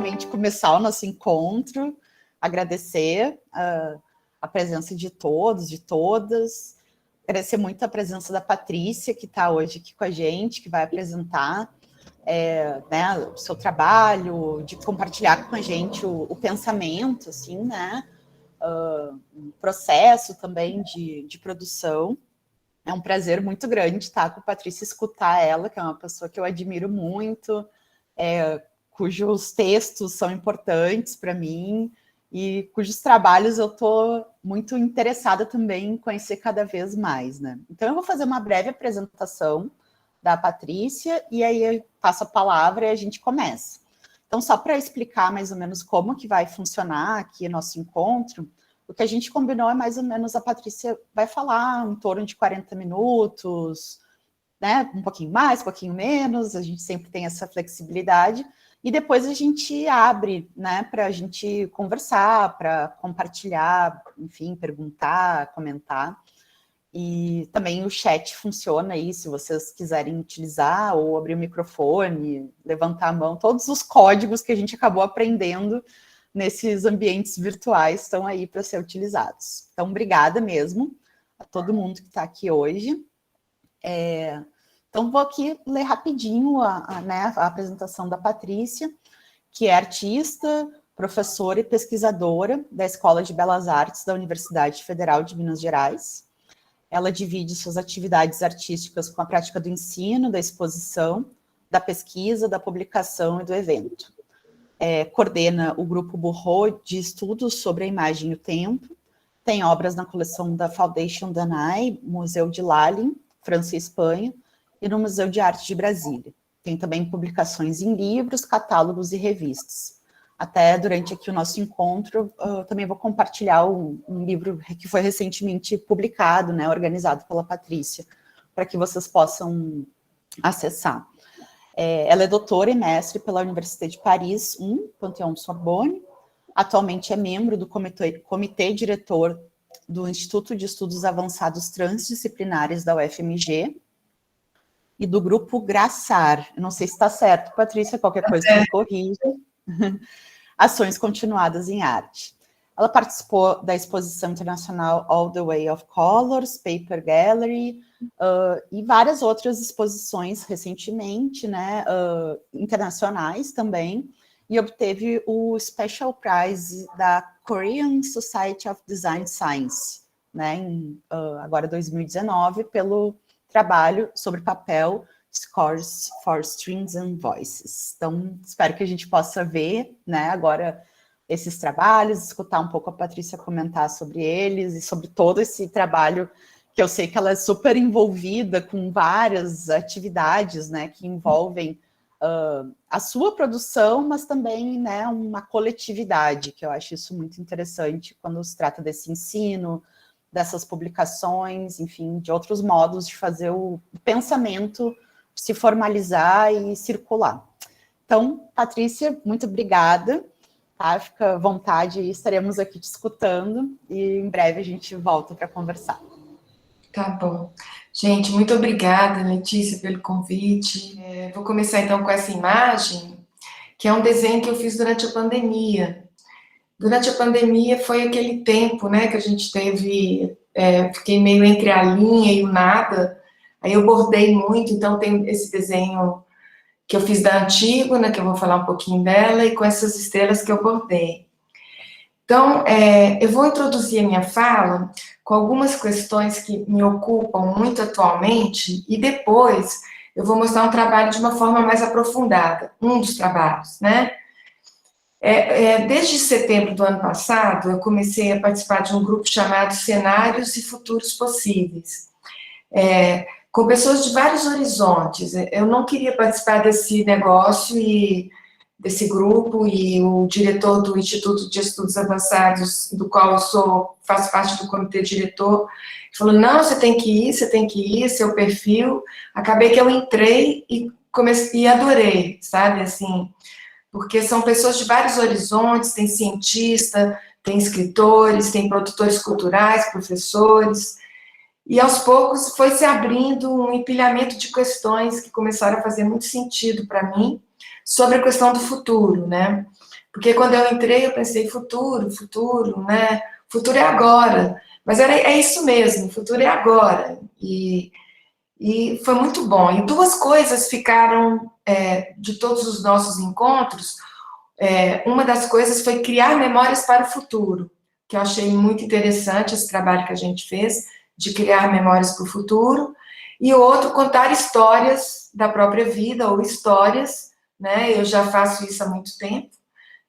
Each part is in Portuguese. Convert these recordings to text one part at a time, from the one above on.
realmente começar o nosso encontro, agradecer a presença de todos, de todas, agradecer muito a presença da Patrícia, que está hoje aqui com a gente, que vai apresentar né, o seu trabalho, de compartilhar com a gente o pensamento, assim, né, um processo também de produção. É um prazer muito grande estar com a Patrícia, escutar ela, que é uma pessoa que eu admiro muito, cujos textos são importantes para mim e cujos trabalhos eu estou muito interessada também em conhecer cada vez mais, né? Então, eu vou fazer uma breve apresentação da Patrícia e aí eu passo a palavra e a gente começa. Então, só para explicar mais ou menos como que vai funcionar aqui o nosso encontro, o que a gente combinou é mais ou menos a Patrícia vai falar em torno de 40 minutos, né? Um pouquinho mais, um pouquinho menos, a gente sempre tem essa flexibilidade, e depois a gente abre, né, para a gente conversar, para compartilhar, enfim, perguntar, comentar. E também o chat funciona aí, se vocês quiserem utilizar, ou abrir o microfone, levantar a mão, todos os códigos que a gente acabou aprendendo nesses ambientes virtuais estão aí para ser utilizados. Então, obrigada mesmo a todo mundo que está aqui hoje. Então, vou aqui ler rapidinho né, a apresentação da Patrícia, que é artista, professora e pesquisadora da Escola de Belas Artes da Universidade Federal de Minas Gerais. Ela divide suas atividades artísticas com a prática do ensino, da exposição, da pesquisa, da publicação e do evento. Coordena o Grupo Burro de estudos sobre a imagem e o tempo, tem obras na coleção da Foundation Danae, Museu de Lalin, França e Espanha, e no Museu de Arte de Brasília. Tem também publicações em livros, catálogos e revistas. Até durante aqui o nosso encontro, eu também vou compartilhar um livro que foi recentemente publicado, né, organizado pela Patrícia, para que vocês possam acessar. Ela é doutora e mestre pela Universidade de Paris I, Panthéon-Sorbonne. Atualmente é membro do comitê diretor do Instituto de Estudos Avançados Transdisciplinares da UFMG e do grupo GRASAR. Eu não sei se está certo, Patrícia, qualquer coisa que me corrija. Ações Continuadas em Arte. Ela participou da exposição internacional All the Way of Colors, Paper Gallery, e várias outras exposições recentemente, né, internacionais também, e obteve o Special Prize da Korean Society of Design Science, né, em agora 2019, pelo trabalho sobre papel Scores for Strings and Voices. Então, espero que a gente possa ver, né, agora esses trabalhos, escutar um pouco a Patrícia comentar sobre eles e sobre todo esse trabalho que eu sei que ela é super envolvida com várias atividades, né, que envolvem a sua produção, mas também, né, uma coletividade, que eu acho isso muito interessante quando se trata desse ensino, dessas publicações, enfim, de outros modos de fazer o pensamento se formalizar e circular. Então, Patrícia, muito obrigada, tá? Fica à vontade, estaremos aqui te escutando e em breve a gente volta para conversar. Tá bom. Gente, muito obrigada, Letícia, pelo convite. Vou começar então com essa imagem, que é um desenho que eu fiz durante a pandemia. Durante a pandemia foi aquele tempo, né, que a gente teve, fiquei meio entre a linha e o nada, aí eu bordei muito, então tem esse desenho que eu fiz da Antígona, que eu vou falar um pouquinho dela, e com essas estrelas que eu bordei. Então, eu vou introduzir a minha fala com algumas questões que me ocupam muito atualmente, e depois eu vou mostrar um trabalho de uma forma mais aprofundada, um dos trabalhos, né? Desde setembro do ano passado, eu comecei a participar de um grupo chamado Cenários e Futuros Possíveis, com pessoas de vários horizontes. Eu não queria participar desse negócio e desse grupo, e o diretor do Instituto de Estudos Avançados, do qual eu faço parte do comitê diretor, falou, não, você tem que ir, seu perfil. Acabei que eu entrei e comecei, e adorei, sabe, assim, porque são pessoas de vários horizontes, tem cientista, tem escritores, tem produtores culturais, professores, e aos poucos foi se abrindo um empilhamento de questões que começaram a fazer muito sentido para mim, sobre a questão do futuro, né? Porque quando eu entrei, eu pensei, futuro, né? Futuro é agora. Mas é isso mesmo, futuro é agora. E foi muito bom. E duas coisas ficaram de todos os nossos encontros. Uma das coisas foi criar memórias para o futuro, que eu achei muito interessante esse trabalho que a gente fez, de criar memórias para o futuro. E o outro, contar histórias da própria vida, ou histórias, né? Eu já faço isso há muito tempo,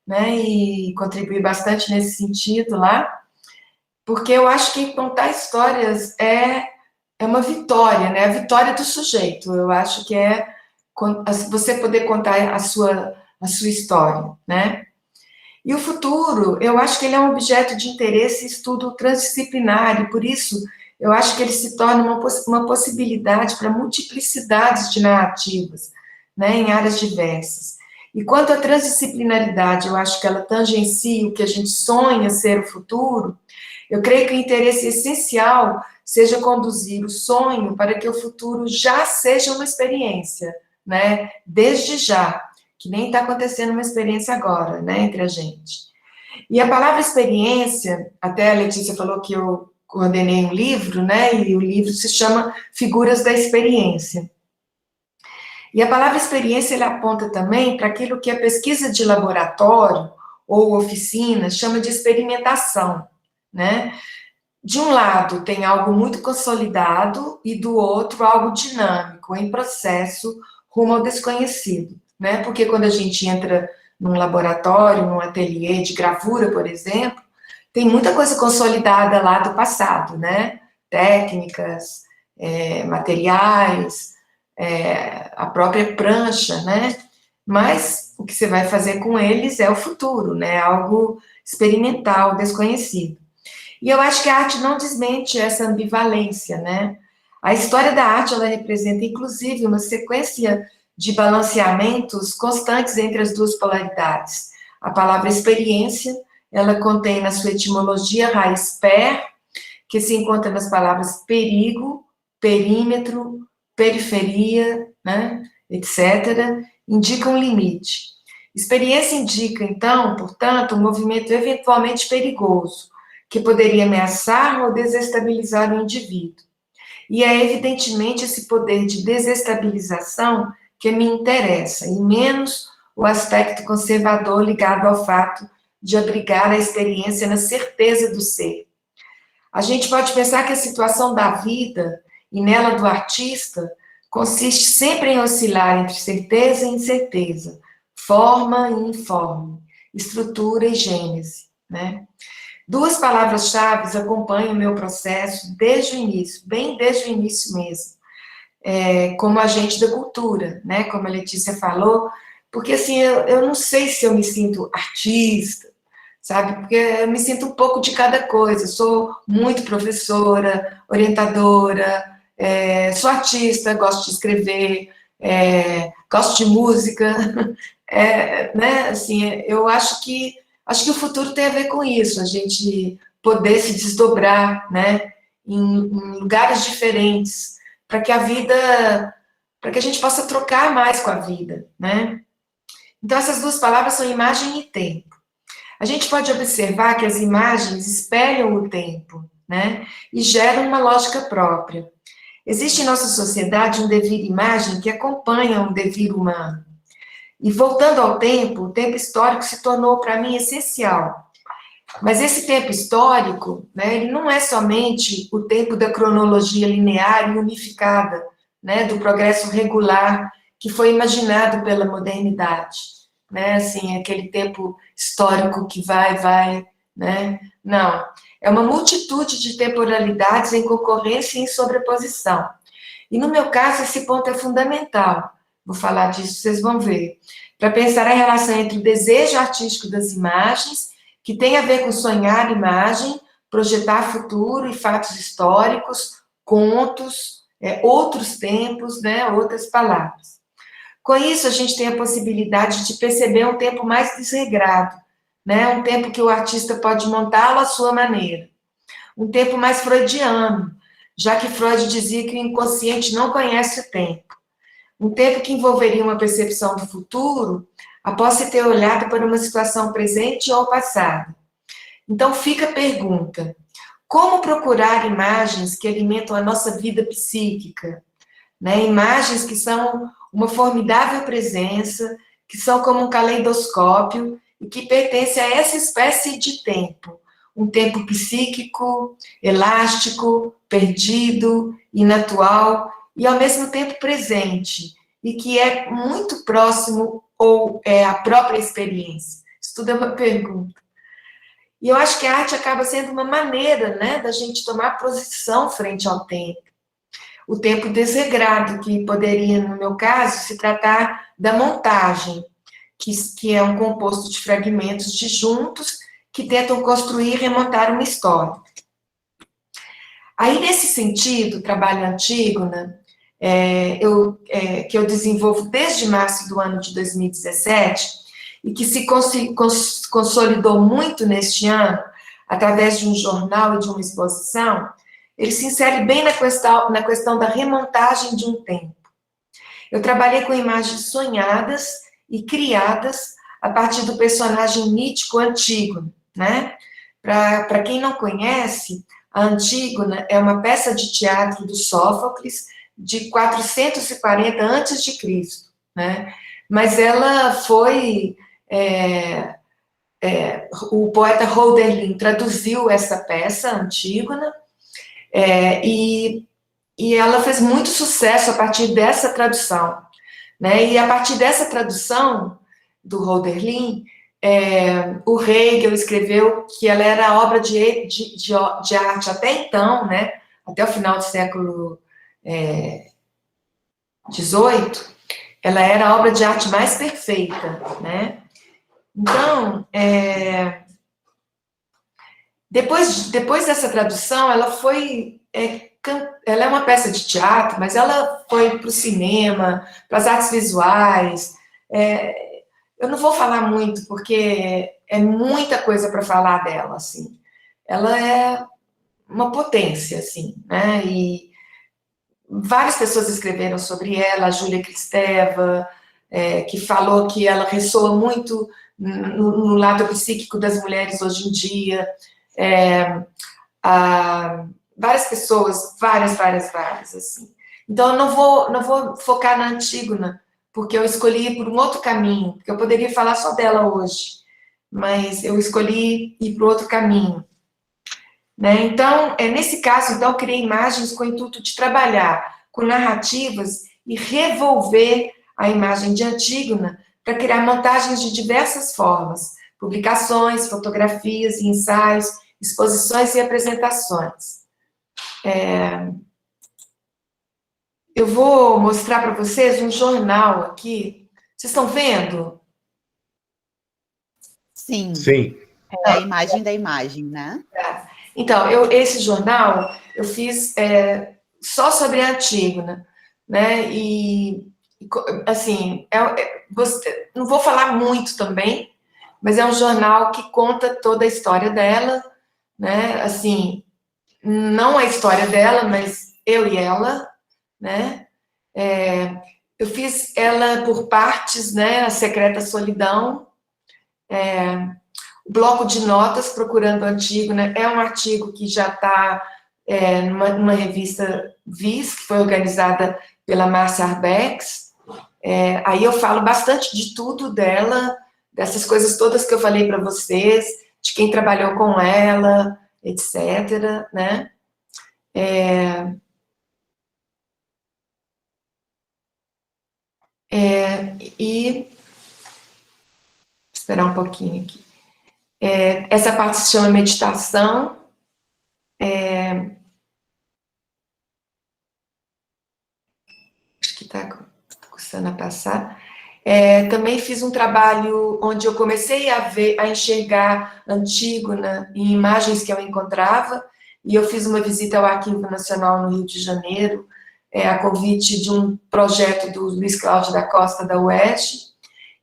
né? E contribuí bastante nesse sentido lá, porque eu acho que contar histórias é uma vitória, né? A vitória do sujeito. Eu acho que é você poder contar a sua história, né? E o futuro, eu acho que ele é um objeto de interesse e estudo transdisciplinar, e por isso eu acho que ele se torna uma possibilidade para multiplicidades de narrativas, né, em áreas diversas. E quanto à transdisciplinaridade, eu acho que ela tangencia o que a gente sonha ser o futuro. Eu creio que o interesse essencial seja conduzir o sonho para que o futuro já seja uma experiência, né, desde já, que nem está acontecendo uma experiência agora, né, entre a gente. E a palavra experiência, até a Letícia falou que eu coordenei um livro, né, e o livro se chama Figuras da Experiência. E a palavra experiência, ele aponta também para aquilo que a pesquisa de laboratório ou oficina chama de experimentação, né? De um lado, tem algo muito consolidado e do outro, algo dinâmico, em processo, rumo ao desconhecido, né? Porque quando a gente entra num laboratório, num ateliê de gravura, por exemplo, tem muita coisa consolidada lá do passado, né? Técnicas, materiais, a própria prancha, né? Mas o que você vai fazer com eles é o futuro, né? Algo experimental, desconhecido. E eu acho que a arte não desmente essa ambivalência, né? A história da arte, ela representa, inclusive, uma sequência de balanceamentos constantes entre as duas polaridades. A palavra experiência, ela contém na sua etimologia a raiz per, que se encontra nas palavras perigo, perímetro, periferia, né, etc., indica um limite. Experiência indica, então, portanto, um movimento eventualmente perigoso, que poderia ameaçar ou desestabilizar o indivíduo. E é evidentemente esse poder de desestabilização que me interessa, e menos o aspecto conservador ligado ao fato de abrigar a experiência na certeza do ser. A gente pode pensar que a situação da vida, e nela do artista, consiste sempre em oscilar entre certeza e incerteza, forma e informe, estrutura e gênese, né? Duas palavras-chave acompanham o meu processo desde o início, bem desde o início mesmo, como agente da cultura, né? Como a Letícia falou, porque assim, eu não sei se eu me sinto artista, sabe? Porque eu me sinto um pouco de cada coisa. Sou muito professora, orientadora, sou artista, gosto de escrever, gosto de música, né? Assim, eu acho que o futuro tem a ver com isso, a gente poder se desdobrar, né? Em lugares diferentes, para que para que a gente possa trocar mais com a vida, né? Então, essas duas palavras são imagem e tempo. A gente pode observar que as imagens espelham o tempo, né? E geram uma lógica própria. Existe em nossa sociedade um devir imagem que acompanha um devir humano. E voltando ao tempo, o tempo histórico se tornou para mim essencial. Mas esse tempo histórico, né, ele não é somente o tempo da cronologia linear e unificada, né, do progresso regular que foi imaginado pela modernidade, né, assim, aquele tempo histórico que vai, né, não. É uma multitude de temporalidades em concorrência e em sobreposição. E no meu caso, esse ponto é fundamental. Vou falar disso, vocês vão ver. Para pensar a relação entre o desejo artístico das imagens, que tem a ver com sonhar imagem, projetar futuro e fatos históricos, contos, outros tempos, né, outras palavras. Com isso, a gente tem a possibilidade de perceber um tempo mais desregrado, né, um tempo que o artista pode montá-lo à sua maneira. Um tempo mais freudiano, já que Freud dizia que o inconsciente não conhece o tempo. Um tempo que envolveria uma percepção do futuro após se ter olhado para uma situação presente ou passada. Então, fica a pergunta: como procurar imagens que alimentam a nossa vida psíquica? Né? Imagens que são uma formidável presença, que são como um caleidoscópio e que pertencem a essa espécie de tempo. Um tempo psíquico, elástico, perdido, inatual e, ao mesmo tempo, presente, e que é muito próximo ou é a própria experiência. Isso tudo é uma pergunta. E eu acho que a arte acaba sendo uma maneira, né, da gente tomar posição frente ao tempo. O tempo desregrado, que poderia, no meu caso, se tratar da montagem, que é um composto de fragmentos disjuntos que tentam construir e remontar uma história. Aí, nesse sentido, o trabalho Antígona, que eu desenvolvo desde março do ano de 2017, e que se consolidou muito neste ano, através de um jornal e de uma exposição, ele se insere bem na questão da remontagem de um tempo. Eu trabalhei com imagens sonhadas e criadas a partir do personagem mítico Antígona, né? Para quem não conhece, a Antígona é uma peça de teatro do Sófocles de 440 a.C., né? Mas ela foi... o poeta Hölderlin traduziu essa peça, Antígona, e ela fez muito sucesso a partir dessa tradução, né? E a partir dessa tradução do Hölderlin, o Hegel escreveu que ela era obra de arte até então, né? Até o final do século XVIII, ela era a obra de arte mais perfeita, né? Então, depois dessa tradução, ela foi... ela é uma peça de teatro, mas ela foi para o cinema, para as artes visuais. Eu não vou falar muito, porque é muita coisa para falar dela, assim. Ela é uma potência, assim, né? E várias pessoas escreveram sobre ela, a Júlia Kristeva, que falou que ela ressoa muito no lado psíquico das mulheres hoje em dia. Várias pessoas, várias, assim. Então, eu não vou focar na Antígona, porque eu escolhi ir por um outro caminho, porque eu poderia falar só dela hoje, mas eu escolhi ir para outro caminho. Né? Então, nesse caso, então, eu criei imagens com o intuito de trabalhar com narrativas e revolver a imagem de Antígona para criar montagens de diversas formas, publicações, fotografias e ensaios, exposições e apresentações. Eu vou mostrar para vocês um jornal aqui. Vocês estão vendo? Sim. Sim. É a imagem da imagem, né? Então, esse jornal eu fiz só sobre a Antígona, né? E assim, não vou falar muito também, mas é um jornal que conta toda a história dela, né? Assim, não a história dela, mas eu e ela, né? Eu fiz ela por partes, né? A Secreta Solidão, o bloco de notas Procurando Antígona é um artigo que já está numa revista Viz, que foi organizada pela Márcia Arbex. Aí eu falo bastante de tudo dela, dessas coisas todas que eu falei para vocês, de quem trabalhou com ela, etc., né? E esperar um pouquinho aqui. Essa parte se chama meditação. Acho que está custando a passar. Também fiz um trabalho onde eu comecei a enxergar Antígona em imagens que eu encontrava, e eu fiz uma visita ao Arquivo Nacional no Rio de Janeiro, a convite de um projeto do Luiz Cláudio da Costa, da UERJ.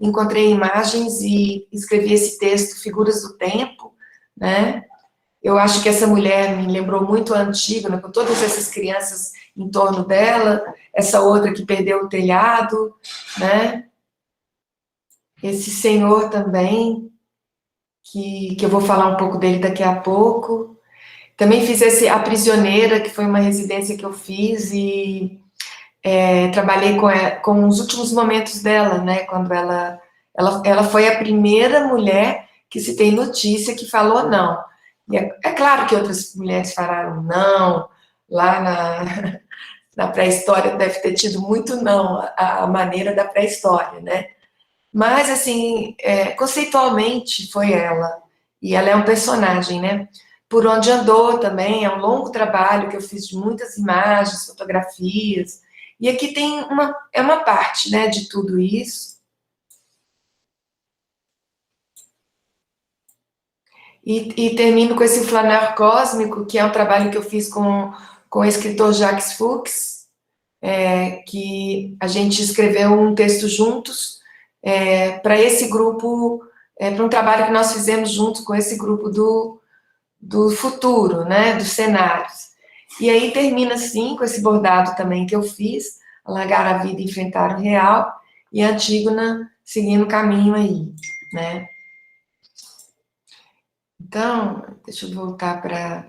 Encontrei imagens e escrevi esse texto, Figuras do Tempo, né? Eu acho que essa mulher me lembrou muito a Antígona, com todas essas crianças em torno dela, essa outra que perdeu o telhado, né? esse senhor também, que eu vou falar um pouco dele daqui a pouco. Também fiz A Prisioneira, que foi uma residência que eu fiz, e trabalhei com os últimos momentos dela, né, quando ela foi a primeira mulher que se tem notícia que falou não. E é claro que outras mulheres falaram não, lá na pré-história deve ter tido muito não, a maneira da pré-história, né? Mas, assim, conceitualmente foi ela. E ela é um personagem, né? Por onde andou também, é um longo trabalho que eu fiz de muitas imagens, fotografias. E aqui tem uma parte, né, de tudo isso. E termino com esse Flaneur Cósmico, que é um trabalho que eu fiz com o escritor Jacques Fuchs, que a gente escreveu um texto juntos para esse grupo, para um trabalho que nós fizemos junto com esse grupo do futuro, né, dos cenários. E aí termina assim, com esse bordado também que eu fiz, Alargar a Vida e Enfrentar o Real, e a Antígona seguindo o caminho aí, né. Então, deixa eu voltar para...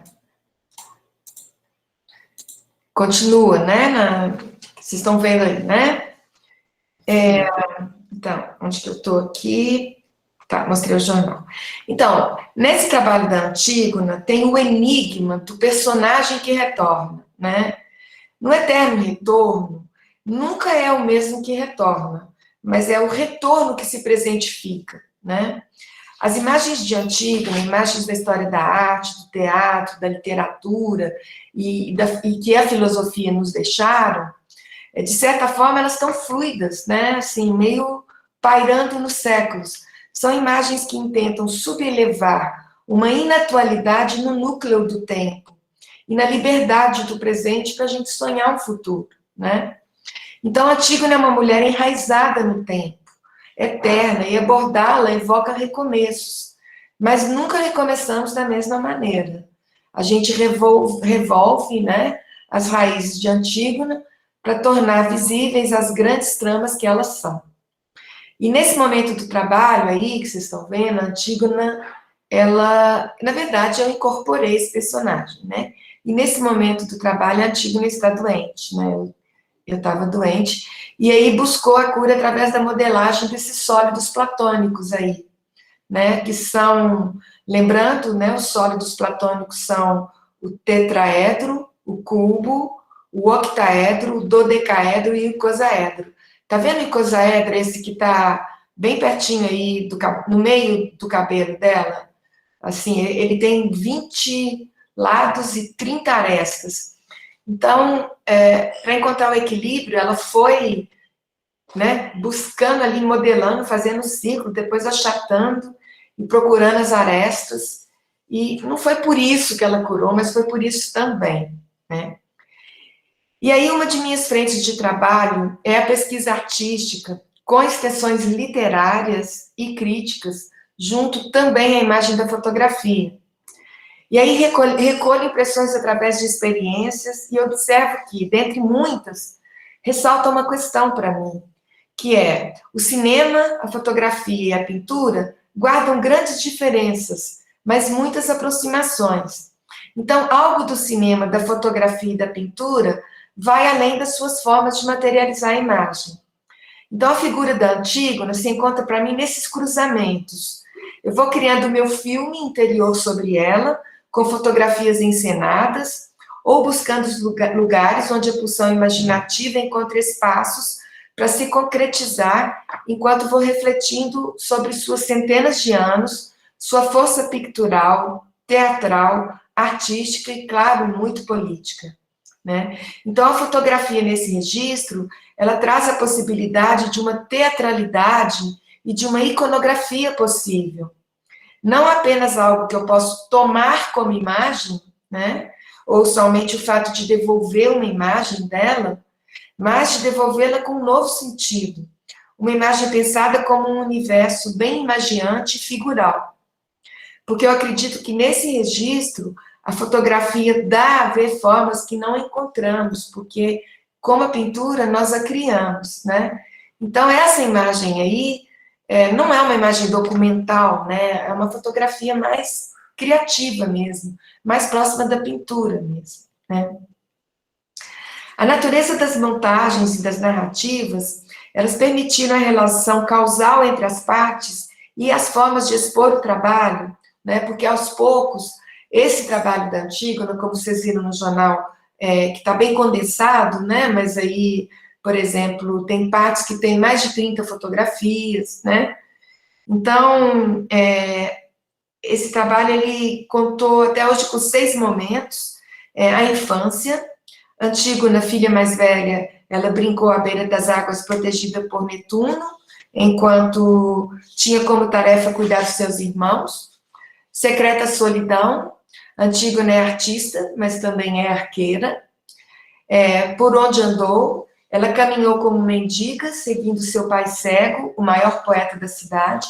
Continua, né? Vocês estão vendo aí, né? Então, onde que eu estou aqui? Tá, mostrei o jornal. Então, nesse trabalho da Antígona, tem o enigma do personagem que retorna, né? No eterno retorno, nunca é o mesmo que retorna, mas é o retorno que se presentifica, né? As imagens de Antígona, imagens da história da arte, do teatro, da literatura e que a filosofia nos deixaram, de certa forma, elas estão fluidas, né? Assim, meio pairando nos séculos. São imagens que intentam subelevar uma inatualidade no núcleo do tempo e na liberdade do presente para a gente sonhar um futuro, né? Então, Antígona é uma mulher enraizada no tempo, eterna, e abordá-la evoca recomeços, mas nunca recomeçamos da mesma maneira. A gente revolve, né, as raízes de Antígona para tornar visíveis as grandes tramas que elas são. E nesse momento do trabalho aí, que vocês estão vendo, a Antígona, ela, na verdade, eu incorporei esse personagem, né? E nesse momento do trabalho, a Antígona está doente, né? Eu estava doente, e aí buscou a cura através da modelagem desses sólidos platônicos aí, né? Que são, lembrando, né? Os sólidos platônicos são o tetraedro, o cubo, o octaedro, o dodecaedro e o icosaedro. Tá vendo o icosaedro, esse que tá bem pertinho aí, no meio do cabelo dela? Assim, ele tem 20 lados e 30 arestas. Então, para encontrar o equilíbrio, ela foi, né, buscando ali, modelando, fazendo círculo, depois achatando e procurando as arestas. E não foi por isso que ela curou, mas foi por isso também, né? E aí, uma de minhas frentes de trabalho é a pesquisa artística, com extensões literárias e críticas, junto também à imagem da fotografia. E aí, recolho impressões através de experiências e observo que, dentre muitas, ressalta uma questão para mim, que é: o cinema, a fotografia e a pintura guardam grandes diferenças, mas muitas aproximações. Então, algo do cinema, da fotografia e da pintura vai além das suas formas de materializar a imagem. Então, a figura da Antígona se encontra para mim nesses cruzamentos. Eu vou criando o meu filme interior sobre ela, com fotografias encenadas, ou buscando os lugares onde a pulsão imaginativa encontra espaços para se concretizar, enquanto vou refletindo sobre suas centenas de anos, sua força pictural, teatral, artística e, claro, muito política, né? Então, a fotografia nesse registro, ela traz a possibilidade de uma teatralidade e de uma iconografia possível. Não apenas algo que eu posso tomar como imagem, né? Ou somente o fato de devolver uma imagem dela, mas de devolvê-la com um novo sentido. Uma imagem pensada como um universo bem imagiante e figural. Porque eu acredito que nesse registro, a fotografia dá a ver formas que não encontramos, porque, como a pintura, nós a criamos, né? Então, essa imagem aí, não é uma imagem documental, né? É uma fotografia mais criativa mesmo, mais próxima da pintura mesmo, né? A natureza das montagens e das narrativas, elas permitiram a relação causal entre as partes e as formas de expor o trabalho, né? Porque aos poucos, esse trabalho da Antígona, como vocês viram no jornal, que está bem condensado, né? Mas aí, por exemplo, tem partes que tem mais de 30 fotografias, né? Então, esse trabalho, ele contou até hoje com 6 momentos. A infância, Antígona, filha mais velha, ela brincou à beira das águas protegida por Netuno, enquanto tinha como tarefa cuidar dos seus irmãos. Secreta solidão, Antígona é artista, mas também é arqueira. Por onde andou, ela caminhou como mendiga, seguindo seu pai cego, o maior poeta da cidade.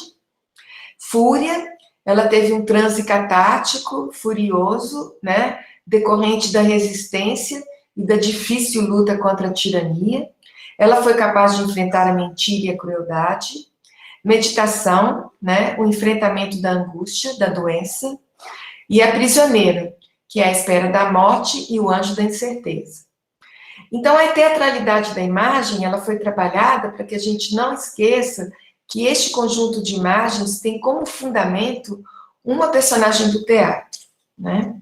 Fúria, ela teve um transe catático, furioso, né, decorrente da resistência e da difícil luta contra a tirania. Ela foi capaz de enfrentar a mentira e a crueldade. Meditação, né, o enfrentamento da angústia, da doença. E a prisioneira, que é a espera da morte e o anjo da incerteza. Então, a teatralidade da imagem, ela foi trabalhada para que a gente não esqueça que este conjunto de imagens tem como fundamento uma personagem do teatro, né?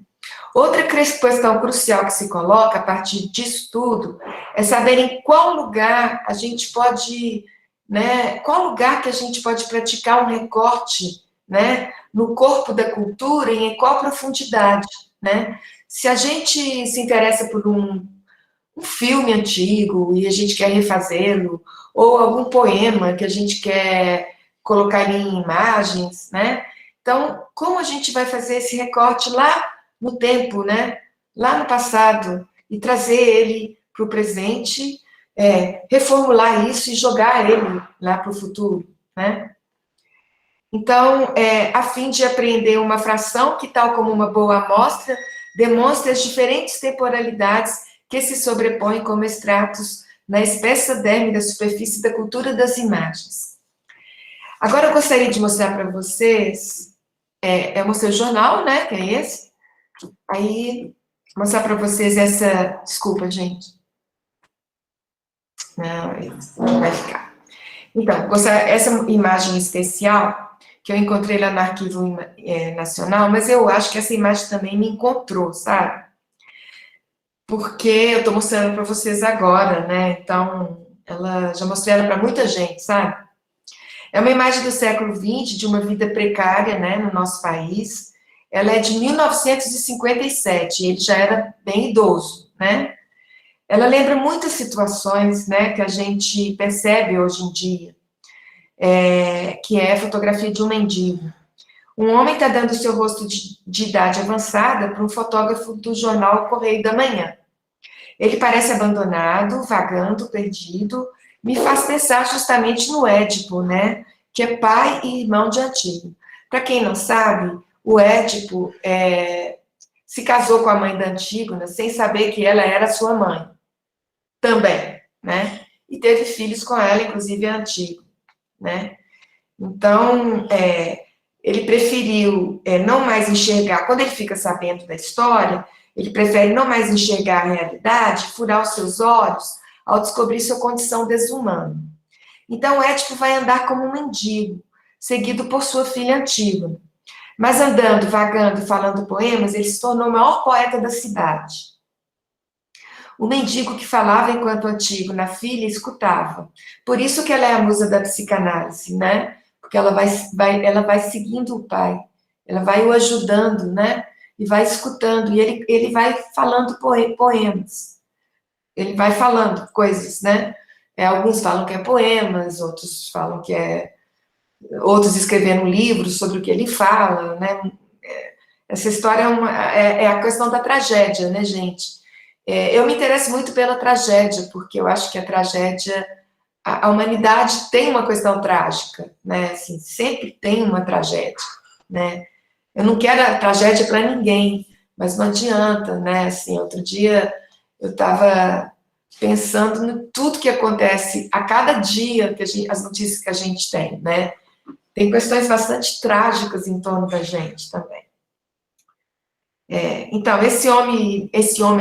Outra questão crucial que se coloca a partir disso tudo é saber em qual lugar a gente pode, né, qual lugar que a gente pode praticar um recorte, né, no corpo da cultura e em qual profundidade, né? Se a gente se interessa por um filme antigo e a gente quer refazê-lo, ou algum poema que a gente quer colocar em imagens, né? Então, como a gente vai fazer esse recorte lá no tempo, né? Lá no passado, e trazer ele para o presente, reformular isso e jogar ele lá para o futuro, né? Então, a fim de apreender uma fração que, tal como uma boa amostra, demonstra as diferentes temporalidades que se sobrepõem como estratos na espessa derme da superfície da cultura das imagens. Agora, eu gostaria de mostrar para vocês, eu mostrei o jornal, né, que é esse, aí, mostrar para vocês essa, desculpa, gente, não vai ficar. Então, essa imagem especial, que eu encontrei lá no Arquivo Nacional, mas eu acho que essa imagem também me encontrou, sabe? Porque eu estou mostrando para vocês agora, né? Então, já mostrei ela para muita gente, sabe? É uma imagem do século XX, de uma vida precária, né, no nosso país. Ela é de 1957, ele já era bem idoso, né? Ela lembra muitas situações, né, que a gente percebe hoje em dia, que é a fotografia de um mendigo. Um homem está dando seu rosto de idade avançada para um fotógrafo do jornal Correio da Manhã. Ele parece abandonado, vagando, perdido, me faz pensar justamente no Édipo, né, que é pai e irmão de Antígona. Para quem não sabe, o Édipo se casou com a mãe da Antígona sem saber que ela era sua mãe, também, né, e teve filhos com ela, inclusive a Antígona, né. Então, ele preferiu não mais enxergar, quando ele fica sabendo da história, ele prefere não mais enxergar a realidade, furar os seus olhos, ao descobrir sua condição desumana. Então, Édipo vai andar como um mendigo, seguido por sua filha Antígona. Mas andando, vagando e falando poemas, ele se tornou o maior poeta da cidade. O mendigo que falava enquanto Antígona, a filha, escutava. Por isso que ela é a musa da psicanálise, né? Porque ela vai seguindo o pai, ela vai o ajudando, né? E vai escutando, e ele vai falando poemas. Ele vai falando coisas, né? Alguns falam que é poemas, outros falam que outros escrevendo livros sobre o que ele fala, né? Essa história é a questão da tragédia, né, gente? Eu me interesso muito pela tragédia, porque eu acho que a tragédia, a humanidade tem uma questão trágica, né? Assim, sempre tem uma tragédia, né? Eu não quero a tragédia para ninguém, mas não adianta, né? Assim, outro dia eu estava pensando em tudo que acontece a cada dia, as notícias que a gente tem, né? tem questões bastante trágicas em torno da gente também. Então, esse homem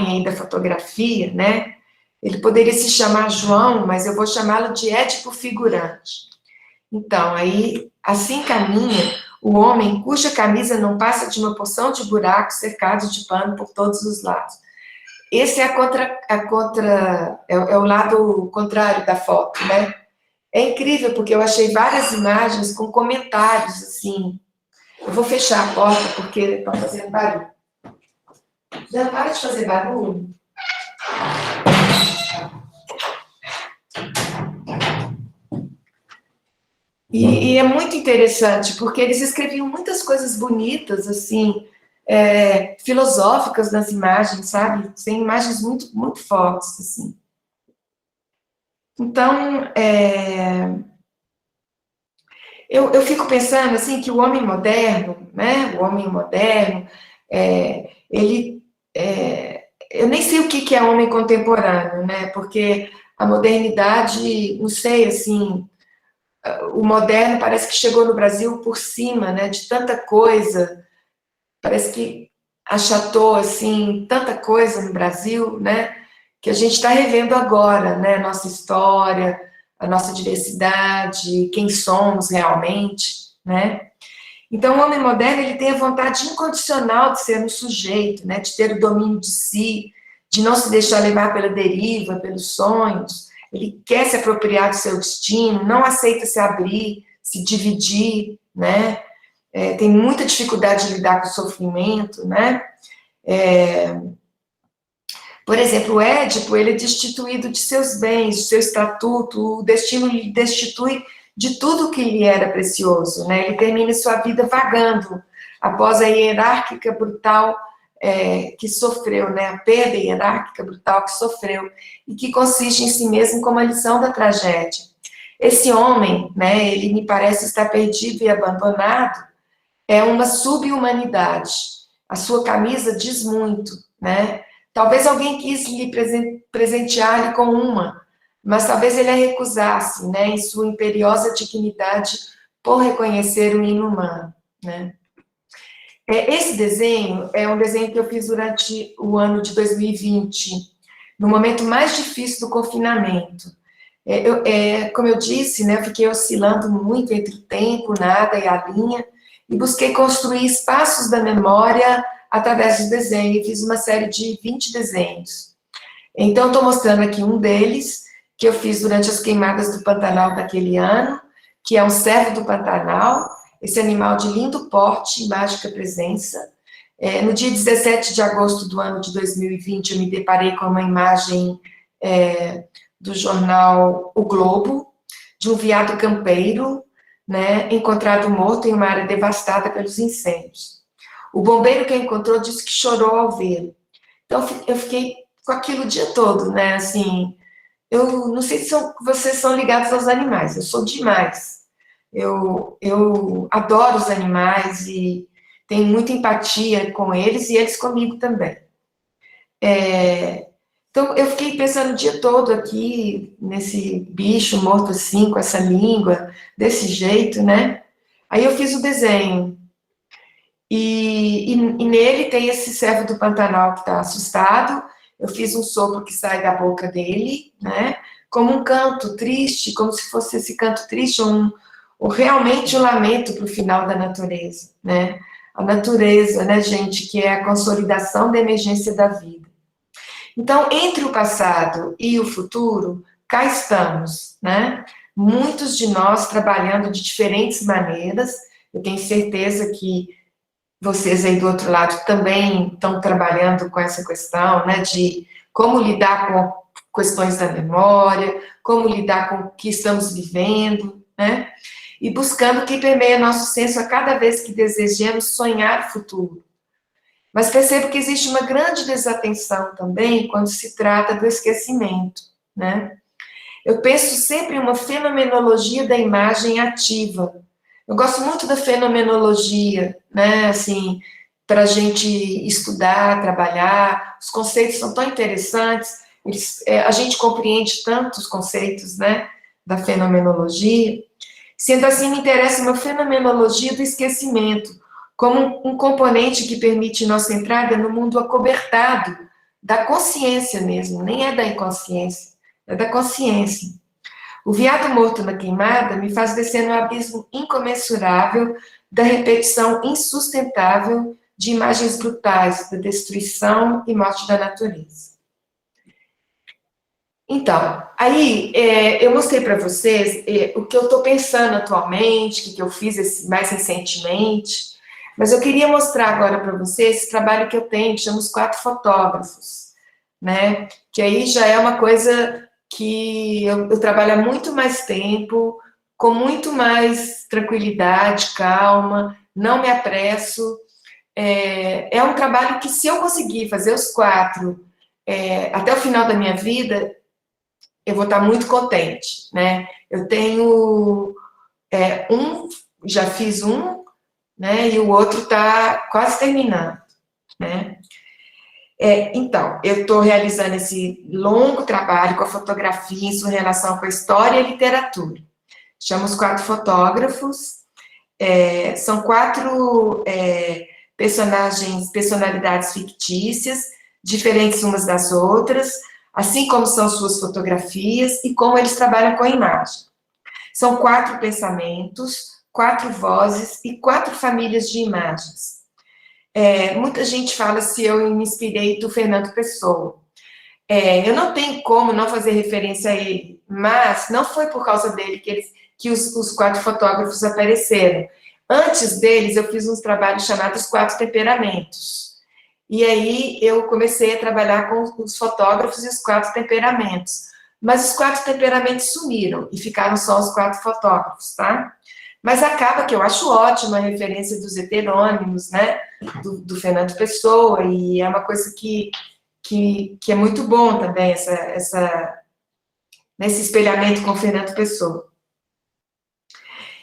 aí da fotografia, né, ele poderia se chamar João, mas eu vou chamá-lo de Édipo figurante. Então, aí, assim caminha o homem cuja camisa não passa de uma porção de buracos cercados de pano por todos os lados. Esse é é o lado contrário da foto, né? É incrível, porque eu achei várias imagens com comentários, assim. Eu vou fechar a porta, porque está fazendo barulho. Já para de fazer barulho. E é muito interessante, porque eles escreviam muitas coisas bonitas, assim, filosóficas nas imagens, sabe? Tem imagens muito, muito fortes, assim. Então, eu fico pensando, assim, que o homem moderno, né? O homem moderno, eu nem sei o que é homem contemporâneo, né? Porque a modernidade, não sei, assim, o moderno parece que chegou no Brasil por cima, né, de tanta coisa, parece que achatou, assim, tanta coisa no Brasil, né, que a gente está revendo agora, né, nossa história, a nossa diversidade, quem somos realmente, né. Então, o homem moderno, ele tem a vontade incondicional de ser um sujeito, né, de ter o domínio de si, de não se deixar levar pela deriva, pelos sonhos. Ele quer se apropriar do seu destino, não aceita se abrir, se dividir, né? Tem muita dificuldade de lidar com o sofrimento, né? Por exemplo, o Édipo, ele é destituído de seus bens, de seu estatuto, o destino lhe destitui de tudo que lhe era precioso, né? Ele termina sua vida vagando após a hierárquica brutal que sofreu, né? A perda hierárquica brutal que sofreu e que consiste em si mesmo como a lição da tragédia. Esse homem, né? Ele me parece estar perdido e abandonado, é uma subhumanidade. A sua camisa diz muito, né? Talvez alguém quis lhe presentear-lhe com uma, mas talvez ele a recusasse, né, em sua imperiosa dignidade por reconhecer o inumano, né. Esse desenho é um desenho que eu fiz durante o ano de 2020, no momento mais difícil do confinamento. Como eu disse, né, eu fiquei oscilando muito entre o tempo, nada e a linha, e busquei construir espaços da memória através do desenho, e fiz uma série de 20 desenhos. Então, estou mostrando aqui um deles, que eu fiz durante as queimadas do Pantanal daquele ano, que é um cervo do Pantanal, esse animal de lindo porte e mágica presença. No dia 17 de agosto do ano de 2020, eu me deparei com uma imagem do jornal O Globo, de um veado campeiro, né, encontrado morto em uma área devastada pelos incêndios. O bombeiro que encontrou disse que chorou ao vê-lo. Então, eu fiquei com aquilo o dia todo, né, assim, eu não sei se vocês são ligados aos animais, eu sou demais. Eu adoro os animais e tenho muita empatia com eles e eles comigo também. Então, eu fiquei pensando o dia todo aqui, nesse bicho morto assim, com essa língua, desse jeito, né? Aí eu fiz o desenho. E nele tem esse cervo do Pantanal que está assustado. Eu fiz um sopro que sai da boca dele, né? Como um canto triste, como se fosse esse canto triste, ou realmente um lamento para o final da natureza, né? A natureza, né, gente, que é a consolidação da emergência da vida. Então, entre o passado e o futuro, cá estamos, né? Muitos de nós trabalhando de diferentes maneiras. Eu tenho certeza que vocês aí do outro lado também estão trabalhando com essa questão, né, de como lidar com questões da memória, como lidar com o que estamos vivendo, né, e buscando que permeie nosso senso a cada vez que desejamos sonhar o futuro. Mas percebo que existe uma grande desatenção também quando se trata do esquecimento, né. Eu penso sempre em uma fenomenologia da imagem ativa. Eu gosto muito da fenomenologia, né, assim, para a gente estudar, trabalhar, os conceitos são tão interessantes, a gente compreende tantos conceitos, né, da fenomenologia, Sendo assim, me interessa uma fenomenologia do esquecimento, como um componente que permite nossa entrada no mundo acobertado, da consciência mesmo, nem é da inconsciência, é da consciência. O veado morto na queimada me faz descer no abismo incomensurável da repetição insustentável de imagens brutais da destruição e morte da natureza. Então, aí eu mostrei para vocês o que eu estou pensando atualmente, o que eu fiz mais recentemente, mas eu queria mostrar agora para vocês esse trabalho que eu tenho, que chama Os Quatro Fotógrafos, né? Que aí já é uma coisa que eu trabalho há muito mais tempo, com muito mais tranquilidade, calma, não me apresso. É um trabalho que, se eu conseguir fazer os quatro até o final da minha vida, eu vou estar muito contente, né? Eu tenho já fiz um, né? E o outro está quase terminando, né? Então, eu estou realizando esse longo trabalho com a fotografia em sua relação com a história e a literatura. Chamo Os Quatro Fotógrafos. São quatro personalidades fictícias, diferentes umas das outras, assim como são suas fotografias e como eles trabalham com a imagem. São 4 pensamentos, 4 vozes e 4 famílias de imagens. Muita gente fala se eu me inspirei do Fernando Pessoa. Eu não tenho como não fazer referência a ele, mas não foi por causa dele que os 4 fotógrafos apareceram. Antes deles, eu fiz uns trabalhos chamados 4 temperamentos. E aí eu comecei a trabalhar com os fotógrafos e os 4 temperamentos. Mas os 4 temperamentos sumiram e ficaram só os 4 fotógrafos, tá? Mas acaba que eu acho ótima a referência dos heterônimos, né? Do Fernando Pessoa, e é uma coisa que é muito bom também, nesse espelhamento com o Fernando Pessoa.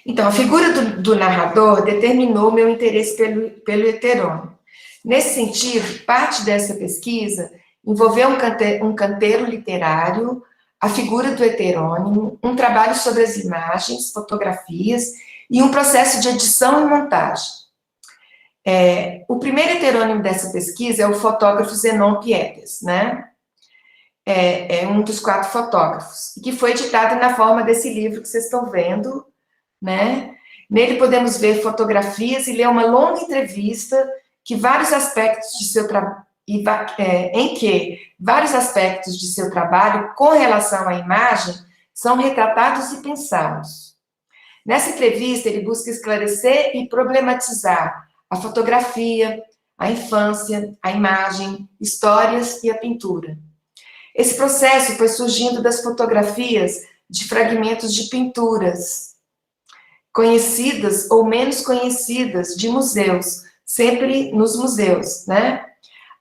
Então, a figura do narrador determinou meu interesse pelo heterônimo. Nesse sentido, parte dessa pesquisa envolveu um canteiro literário, a figura do heterônimo, um trabalho sobre as imagens, fotografias e um processo de edição e montagem. O primeiro heterônimo dessa pesquisa é o fotógrafo Zenon Pietres, né? É um dos 4 fotógrafos, que foi editado na forma desse livro que vocês estão vendo, né? Nele podemos ver fotografias e ler uma longa entrevista que vários aspectos de seu trabalho, vários aspectos de seu trabalho com relação à imagem são retratados e pensados. Nessa entrevista, ele busca esclarecer e problematizar a fotografia, a infância, a imagem, histórias e a pintura. Esse processo foi surgindo das fotografias de fragmentos de pinturas, conhecidas ou menos conhecidas, de museus, sempre nos museus, né?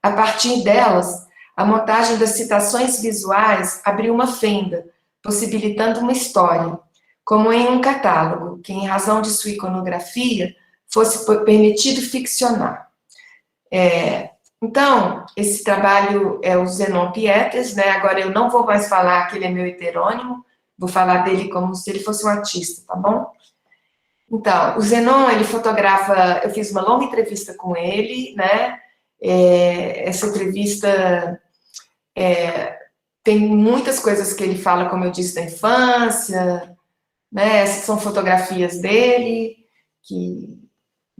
A partir delas, a montagem das citações visuais abriu uma fenda, possibilitando uma história, como em um catálogo, que, em razão de sua iconografia, fosse permitido ficcionar. Então, esse trabalho é o Zenon Pietres, né? Agora eu não vou mais falar que ele é meu heterônimo, vou falar dele como se ele fosse um artista, tá bom? Então, o Zenon, ele fotografa, eu fiz uma longa entrevista com ele, né? Essa entrevista tem muitas coisas que ele fala, como eu disse, da infância, né? Essas são fotografias dele, que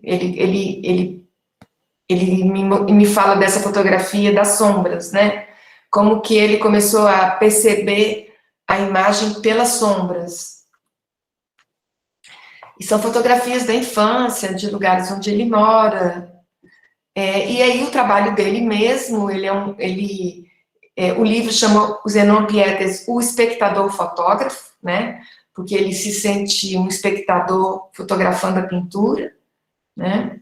ele me fala dessa fotografia das sombras, né? Como que ele começou a perceber a imagem pelas sombras. E são fotografias da infância, de lugares onde ele mora. E aí o trabalho dele mesmo, o livro chama o Zenon Pietres, o espectador fotógrafo, né? Porque ele se sente um espectador fotografando a pintura, né?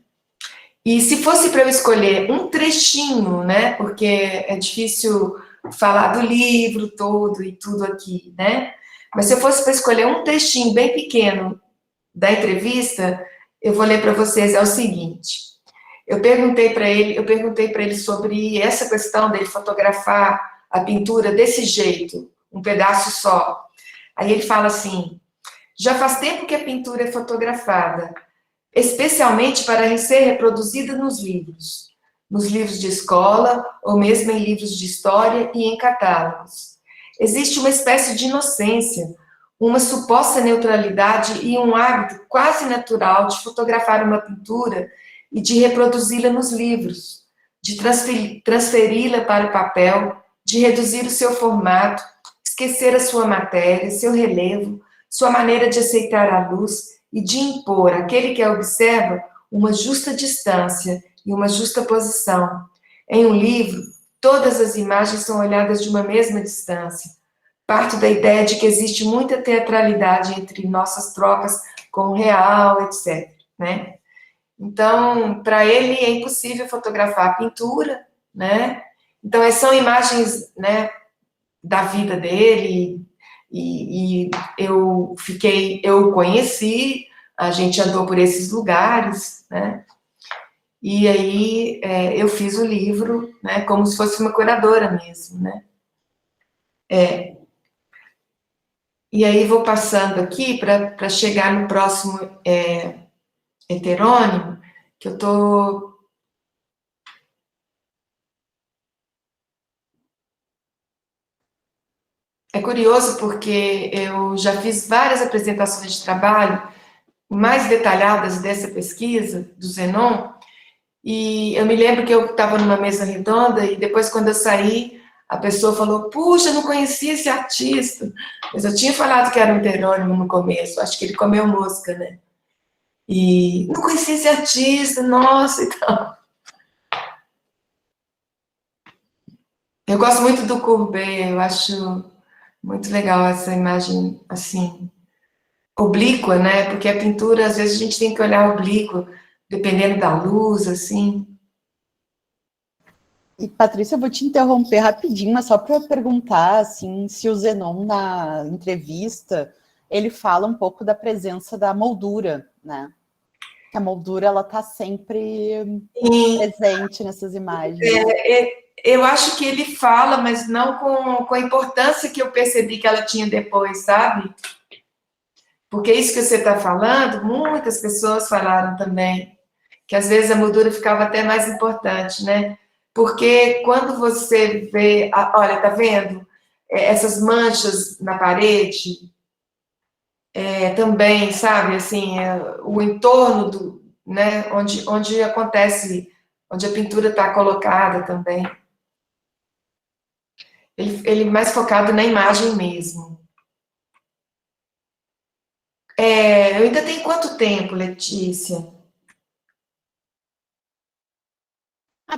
E se fosse para eu escolher um trechinho, né? Porque é difícil falar do livro todo e tudo aqui, né? Mas se eu fosse para escolher um trechinho bem pequeno da entrevista, eu vou ler para vocês, é o seguinte. Eu perguntei para ele sobre essa questão dele fotografar a pintura desse jeito, um pedaço só. Aí ele fala assim: Já faz tempo que a pintura é fotografada, especialmente para ser reproduzida nos livros de escola, ou mesmo em livros de história e em catálogos. Existe uma espécie de inocência, uma suposta neutralidade e um hábito quase natural de fotografar uma pintura e de reproduzi-la nos livros, de transferi-la para o papel, de reduzir o seu formato, esquecer a sua matéria, seu relevo, sua maneira de aceitar a luz e de impor àquele que a observa uma justa distância e uma justa posição. Em um livro, todas as imagens são olhadas de uma mesma distância. Parto da ideia de que existe muita teatralidade entre nossas trocas com o real, etc., né? Então, para ele é impossível fotografar a pintura, né? Então, são imagens, né, da vida dele, e eu o conheci, a gente andou por esses lugares, né? E aí eu fiz o livro, né, como se fosse uma curadora mesmo, né? E aí vou passando aqui para chegar no próximo heterônimo, que eu tô. É curioso porque eu já fiz várias apresentações de trabalho mais detalhadas dessa pesquisa do Zenon, e eu me lembro que eu estava numa mesa redonda e depois, quando eu saí, a pessoa falou: puxa, eu não conhecia esse artista. Mas eu tinha falado que era um heterônimo no começo, acho que ele comeu mosca, né? E não conhecia esse artista, nossa, então. Eu gosto muito do Courbet, eu acho muito legal essa imagem, assim, oblíqua, né? Porque a pintura, às vezes, a gente tem que olhar oblíquo, dependendo da luz, assim. E, Patrícia, eu vou te interromper rapidinho, mas só para perguntar, assim, se o Zenon, na entrevista, ele fala um pouco da presença da moldura, né? Que a moldura, ela está sempre presente nessas imagens. Eu acho que ele fala, mas não com a importância que eu percebi que ela tinha depois, sabe? Porque isso que você está falando, muitas pessoas falaram também, que às vezes a moldura ficava até mais importante, né? Porque quando você vê, olha, tá vendo? Essas manchas na parede, também, sabe, assim, o entorno né, onde acontece, onde a pintura está colocada também. Ele mais focado na imagem mesmo. Eu ainda tenho quanto tempo, Letícia?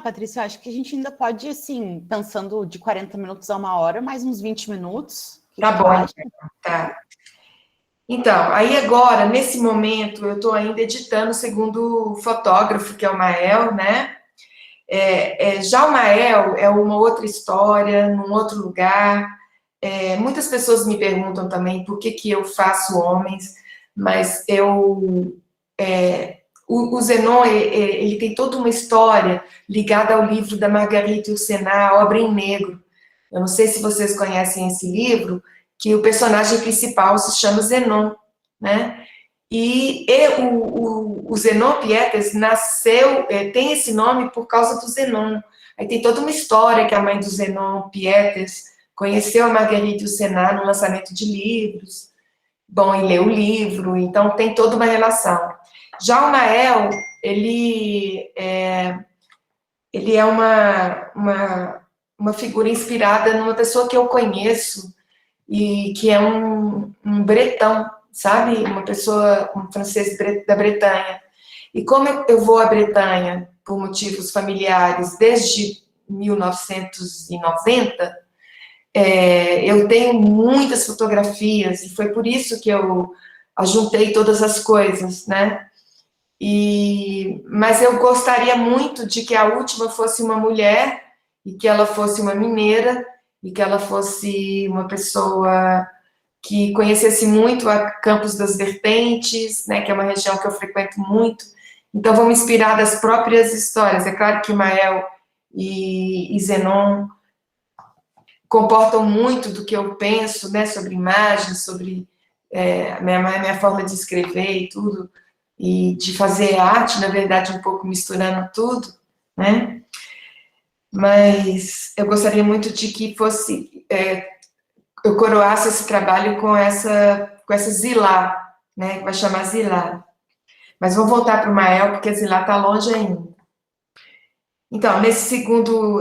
Patrícia, eu acho que a gente ainda pode, assim, pensando de 40 minutos a 1 hora, mais uns 20 minutos. O que Tá tu bom, acha? então, tá. Então, aí agora, nesse momento, eu estou ainda editando o segundo fotógrafo, que é o Mael, né? Já o Mael é uma outra história, num outro lugar. Muitas pessoas me perguntam também por que eu faço homens, mas o Zenon, ele tem toda uma história ligada ao livro da Marguerite Yourcenar, A Obra em Negro. Eu não sei se vocês conhecem esse livro, que o personagem principal se chama Zenon, né? E o Zenon Pietres nasceu, tem esse nome por causa do Zenon. Aí tem toda uma história que a mãe do Zenon Pietres conheceu a Marguerite Yourcenar no lançamento de livros, bom, e leu o livro, então tem toda uma relação. Já o Mael, ele é uma figura inspirada numa pessoa que eu conheço, e que é um bretão, sabe? Uma pessoa, um francês da Bretanha. E como eu vou à Bretanha por motivos familiares desde 1990, eu tenho muitas fotografias, e foi por isso que eu ajuntei todas as coisas, né? Mas eu gostaria muito de que a última fosse uma mulher, e que ela fosse uma mineira, e que ela fosse uma pessoa que conhecesse muito a Campos das Vertentes, né, que é uma região que eu frequento muito. Então, vou me inspirar das próprias histórias. É claro que Mael e Zenon comportam muito do que eu penso, né, sobre imagens, sobre minha forma de escrever e tudo, e de fazer arte, na verdade, um pouco misturando tudo, né? Mas eu gostaria muito de que fosse, eu coroasse esse trabalho com essa Zilá, né? Que vai chamar Zilá. Mas vou voltar para o Mael, porque a Zilá está longe ainda. Então, nesse segundo,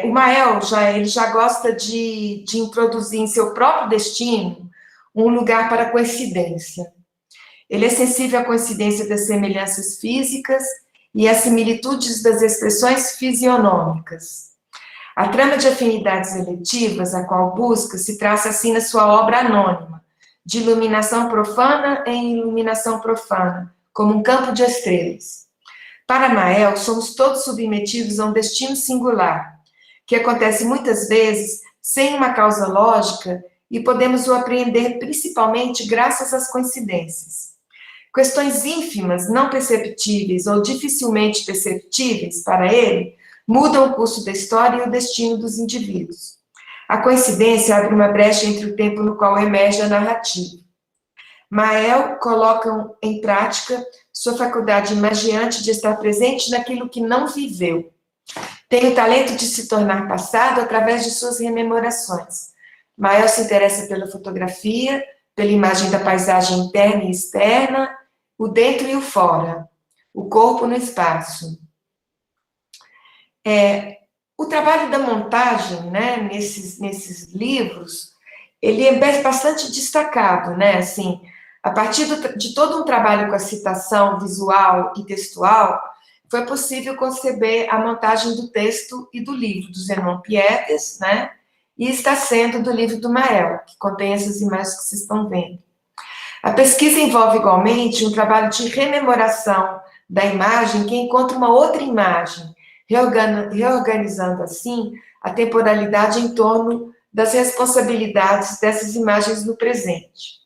o Mael ele já gosta de introduzir em seu próprio destino um lugar para coincidência. Ele é sensível à coincidência das semelhanças físicas e às similitudes das expressões fisionômicas. A trama de afinidades eletivas, a qual busca, se traça assim na sua obra anônima, de iluminação profana em iluminação profana, como um campo de estrelas. Para Mael, somos todos submetidos a um destino singular, que acontece muitas vezes sem uma causa lógica e podemos o apreender principalmente graças às coincidências. Questões ínfimas, não perceptíveis ou dificilmente perceptíveis para ele, mudam o curso da história e o destino dos indivíduos. A coincidência abre uma brecha entre o tempo no qual emerge a narrativa. Mael coloca em prática sua faculdade imagiante de estar presente naquilo que não viveu. Tem o talento de se tornar passado através de suas rememorações. Mael se interessa pela fotografia, pela imagem da paisagem interna e externa, o dentro e o fora, o corpo no espaço. O trabalho da montagem, né, nesses livros, ele é bastante destacado, né, assim, a partir de todo um trabalho com a citação visual e textual, foi possível conceber a montagem do texto e do livro do Zenon Pietes, né, e está sendo do livro do Mael, que contém essas imagens que vocês estão vendo. A pesquisa envolve igualmente um trabalho de rememoração da imagem que encontra uma outra imagem, reorganizando assim a temporalidade em torno das responsabilidades dessas imagens no presente.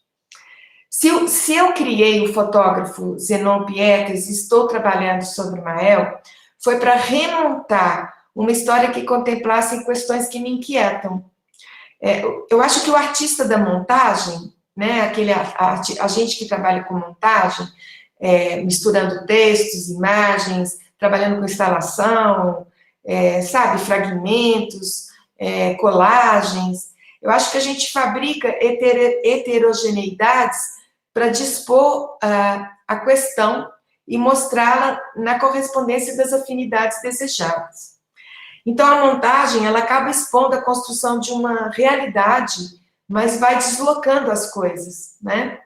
Se eu criei o fotógrafo Zenon Pietes e estou trabalhando sobre Mael, foi para remontar uma história que contemplasse questões que me inquietam. Eu acho que o artista da montagem, né, a gente que trabalha com montagem, misturando textos, imagens, trabalhando com instalação, sabe, fragmentos, colagens, eu acho que a gente fabrica heterogeneidades para dispor a questão e mostrá-la na correspondência das afinidades desejadas. Então, a montagem, ela acaba expondo a construção de uma realidade, mas vai deslocando as coisas, né?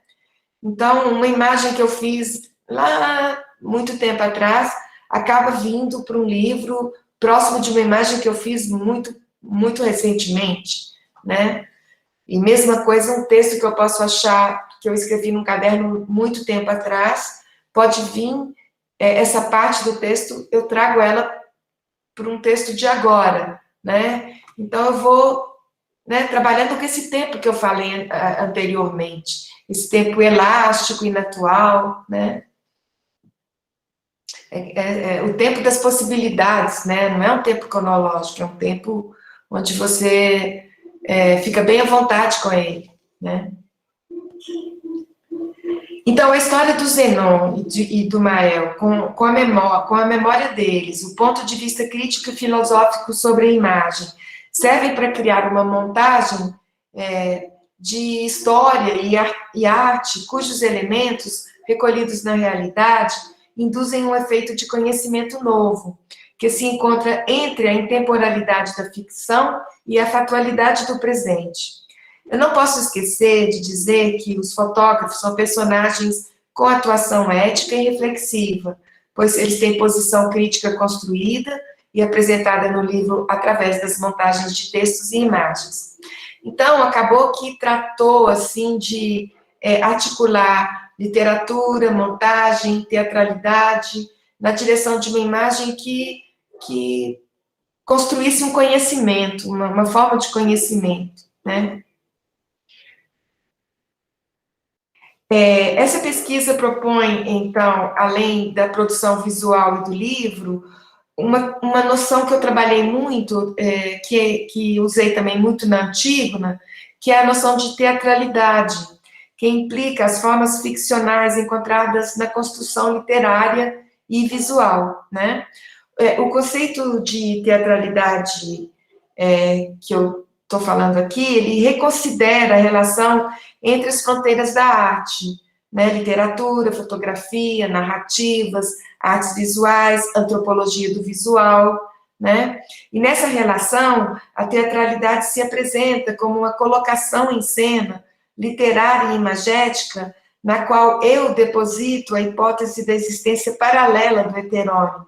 Então, uma imagem que eu fiz lá muito tempo atrás, acaba vindo para um livro próximo de uma imagem que eu fiz muito, muito recentemente, né? E mesma coisa, um texto que eu posso achar, que eu escrevi num caderno muito tempo atrás, pode vir, essa parte do texto, eu trago ela para um texto de agora, né? Então, eu vou, né, trabalhando com esse tempo que eu falei anteriormente, esse tempo elástico, inatual, né? O tempo das possibilidades, né? Não é um tempo cronológico, é um tempo onde você fica bem à vontade com ele, né? Então, a história do Zenon e do Mael, com a memória deles, o ponto de vista crítico e filosófico sobre a imagem, servem para criar uma montagem de história e arte, cujos elementos, recolhidos na realidade, induzem um efeito de conhecimento novo, que se encontra entre a intemporalidade da ficção e a factualidade do presente. Eu não posso esquecer de dizer que os fotógrafos são personagens com atuação ética e reflexiva, pois eles têm posição crítica construída e apresentada no livro através das montagens de textos e imagens. Então, acabou que tratou, assim, de articular literatura, montagem, teatralidade, na direção de uma imagem que construísse um conhecimento, uma forma de conhecimento, né? Essa pesquisa propõe, então, além da produção visual e do livro, uma noção que eu trabalhei muito, que usei também muito na Antígona, que é a noção de teatralidade, que implica as formas ficcionais encontradas na construção literária e visual, né? O conceito de teatralidade que eu estou falando aqui, ele reconsidera a relação entre as fronteiras da arte, né? Literatura, fotografia, narrativas, artes visuais, antropologia do visual, né? E nessa relação, a teatralidade se apresenta como uma colocação em cena literária e imagética, na qual eu deposito a hipótese da existência paralela do heterônimo,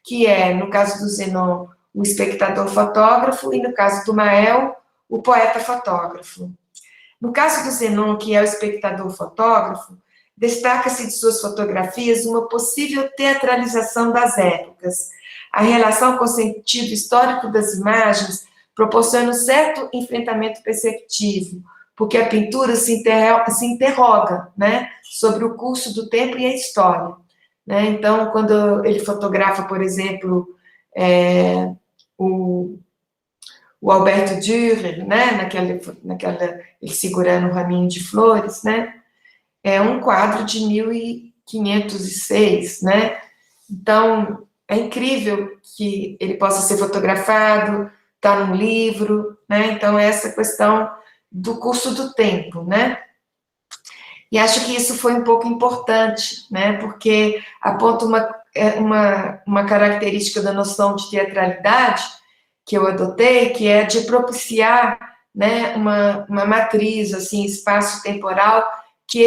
que é, no caso do Zenon, o espectador fotógrafo, e no caso do Mael, o poeta fotógrafo. No caso do Zenon, que é o espectador fotógrafo, destaca-se de suas fotografias uma possível teatralização das épocas. A relação com o sentido histórico das imagens proporciona um certo enfrentamento perceptivo, porque a pintura se interroga, né, sobre o curso do tempo e a história. Né? Então, quando ele fotografa, por exemplo, o Alberto Dürer, né, ele segurando um raminho de flores, né, é um quadro de 1506, né, então é incrível que ele possa ser fotografado, está num livro, né, então é essa questão do curso do tempo, né, e acho que isso foi um pouco importante, né, porque aponta uma característica da noção de teatralidade que eu adotei, que é de propiciar, né, uma matriz, assim, espaço-temporal que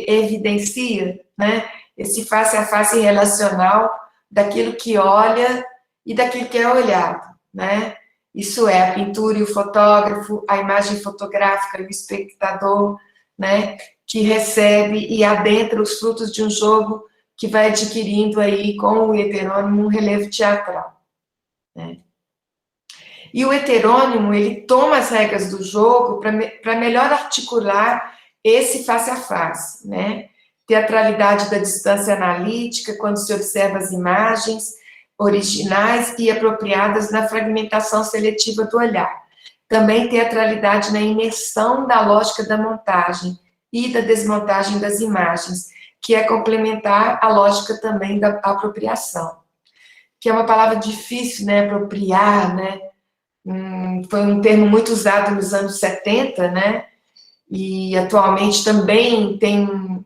evidencia, né, esse face-a-face relacional daquilo que olha e daquilo que é olhado, né, isso é a pintura e o fotógrafo, a imagem fotográfica e o espectador, né, que recebe e adentra os frutos de um jogo que vai adquirindo aí, com o heterônimo, um relevo teatral, né. E o heterônimo, ele toma as regras do jogo para melhor articular esse face-a-face, né? Teatralidade da distância analítica, quando se observa as imagens originais e apropriadas na fragmentação seletiva do olhar. Também teatralidade na imersão da lógica da montagem e da desmontagem das imagens, que é complementar a lógica também da apropriação, que é uma palavra difícil, né? Apropriar, né? Foi um termo muito usado nos anos 70, né? E atualmente também tem,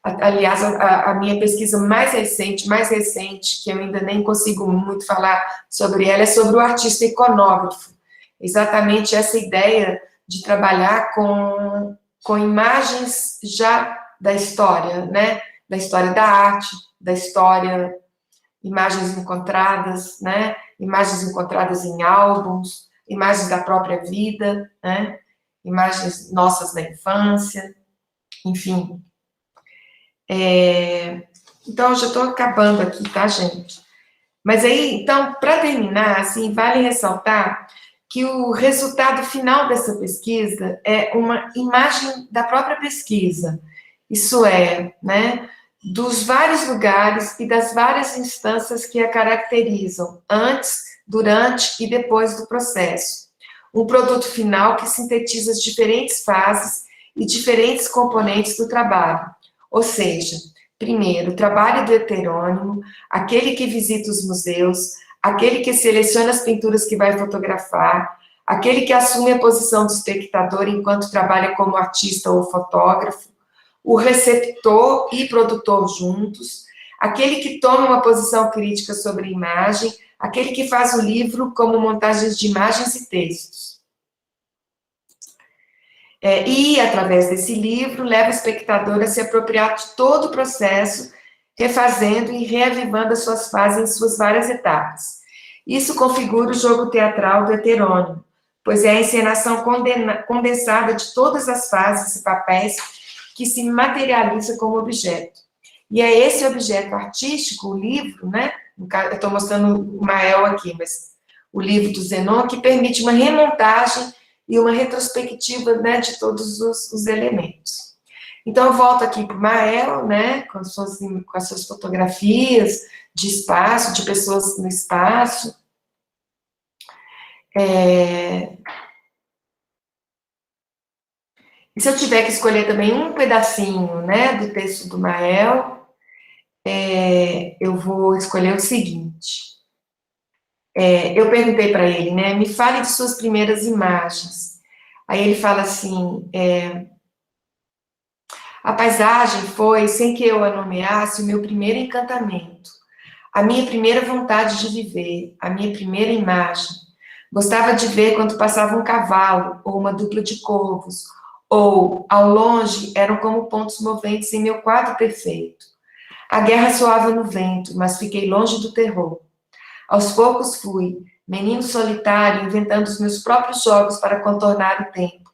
aliás, a minha pesquisa mais recente, que eu ainda nem consigo muito falar sobre ela, é sobre o artista iconógrafo. Exatamente essa ideia de trabalhar com imagens já da história, né? Da história da arte, da história, imagens encontradas, né? Imagens encontradas em álbuns, imagens da própria vida, né? Imagens nossas da infância, enfim. Então, eu já estou acabando aqui, tá, gente? Mas aí, então, para terminar, assim, vale ressaltar que o resultado final dessa pesquisa é uma imagem da própria pesquisa. Isso é, né, dos vários lugares e das várias instâncias que a caracterizam, antes, durante e depois do processo. Um produto final que sintetiza as diferentes fases e diferentes componentes do trabalho. Ou seja, primeiro, o trabalho do heterônimo, aquele que visita os museus, aquele que seleciona as pinturas que vai fotografar, aquele que assume a posição do espectador enquanto trabalha como artista ou fotógrafo, o receptor e produtor juntos, aquele que toma uma posição crítica sobre a imagem, aquele que faz o livro como montagens de imagens e textos. E, através desse livro, leva o espectador a se apropriar de todo o processo, refazendo e reavivando as suas fases em suas várias etapas. Isso configura o jogo teatral do heterônimo, pois é a encenação condensada de todas as fases e papéis que se materializa como objeto. E é esse objeto artístico, o livro, né? Eu estou mostrando o Mael aqui, mas o livro do Zenon, que permite uma remontagem e uma retrospectiva, né, de todos os elementos. Então, eu volto aqui para o Mael, né, com as suas fotografias de espaço, de pessoas no espaço. E se eu tiver que escolher também um pedacinho, né, do texto do Mael, eu vou escolher o seguinte. Eu perguntei para ele, né, me fale de suas primeiras imagens. Aí ele fala assim, a paisagem foi, sem que eu a nomeasse, o meu primeiro encantamento, a minha primeira vontade de viver, a minha primeira imagem. Gostava de ver quando passava um cavalo, ou uma dupla de corvos, ou, ao longe, eram como pontos moventes em meu quadro perfeito. A guerra soava no vento, mas fiquei longe do terror. Aos poucos fui, menino solitário, inventando os meus próprios jogos para contornar o tempo.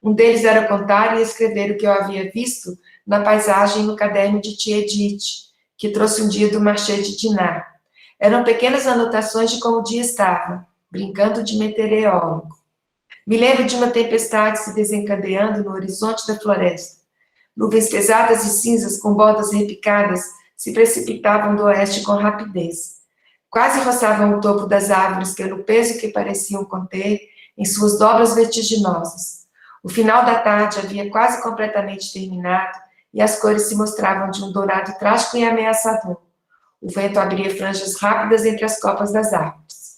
Um deles era contar e escrever o que eu havia visto na paisagem no caderno de tia Edith, que trouxe um dia do marché de Dinah. Eram pequenas anotações de como o dia estava, brincando de meteorólogo. Me lembro de uma tempestade se desencadeando no horizonte da floresta. Nuvens pesadas e cinzas com bordas repicadas se precipitavam do oeste com rapidez. Quase roçavam o topo das árvores pelo peso que pareciam conter em suas dobras vertiginosas. O final da tarde havia quase completamente terminado e as cores se mostravam de um dourado trágico e ameaçador. O vento abria franjas rápidas entre as copas das árvores.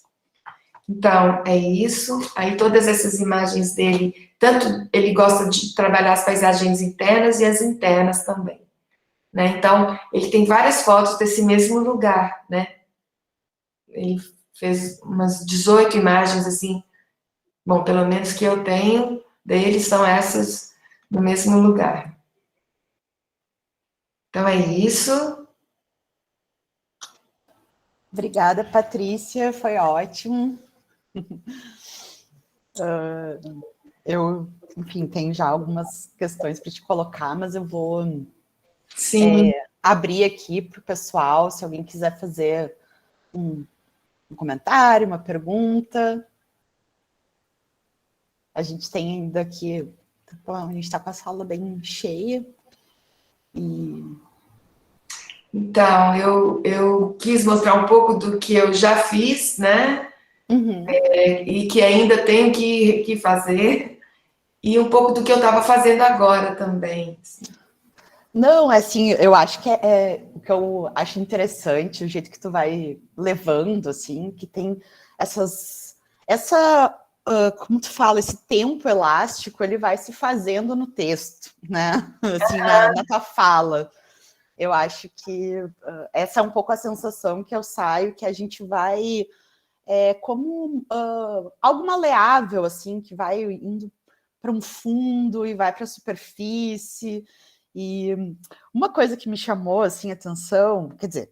Então, é isso. Aí todas essas imagens dele, tanto ele gosta de trabalhar as paisagens internas e as internas também, né? Então, ele tem várias fotos desse mesmo lugar, né? Ele fez umas 18 imagens, assim, bom, pelo menos que eu tenho dele são essas no mesmo lugar. Então, é isso. Obrigada, Patrícia, foi ótimo. Eu, enfim, tenho já algumas questões para te colocar, mas eu vou abrir aqui para o pessoal, se alguém quiser fazer um comentário, uma pergunta. A gente tem ainda aqui, a gente está com a sala bem cheia. Então, eu quis mostrar um pouco do que eu já fiz, né? Uhum. E que ainda tenho que fazer, e um pouco do que eu estava fazendo agora também. Não, assim, eu acho que o que eu acho interessante, o jeito que tu vai levando, assim, que tem como tu fala, esse tempo elástico, ele vai se fazendo no texto, né? Assim, na tua fala. Eu acho que essa é um pouco a sensação que eu saio, que a gente vai como algo maleável, assim, que vai indo para um fundo e vai para a superfície. E uma coisa que me chamou, assim, a atenção, quer dizer,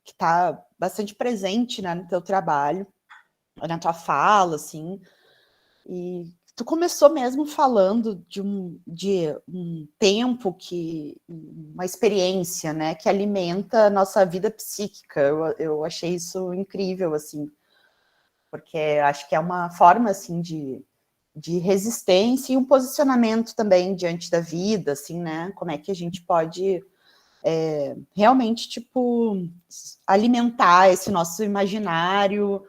que está bastante presente, né, no teu trabalho, na tua fala, assim, e tu começou mesmo falando de um tempo uma experiência, né, que alimenta a nossa vida psíquica. Eu achei isso incrível, assim, porque acho que é uma forma, assim, de resistência e um posicionamento também diante da vida, assim, né, como é que a gente pode realmente, tipo, alimentar esse nosso imaginário,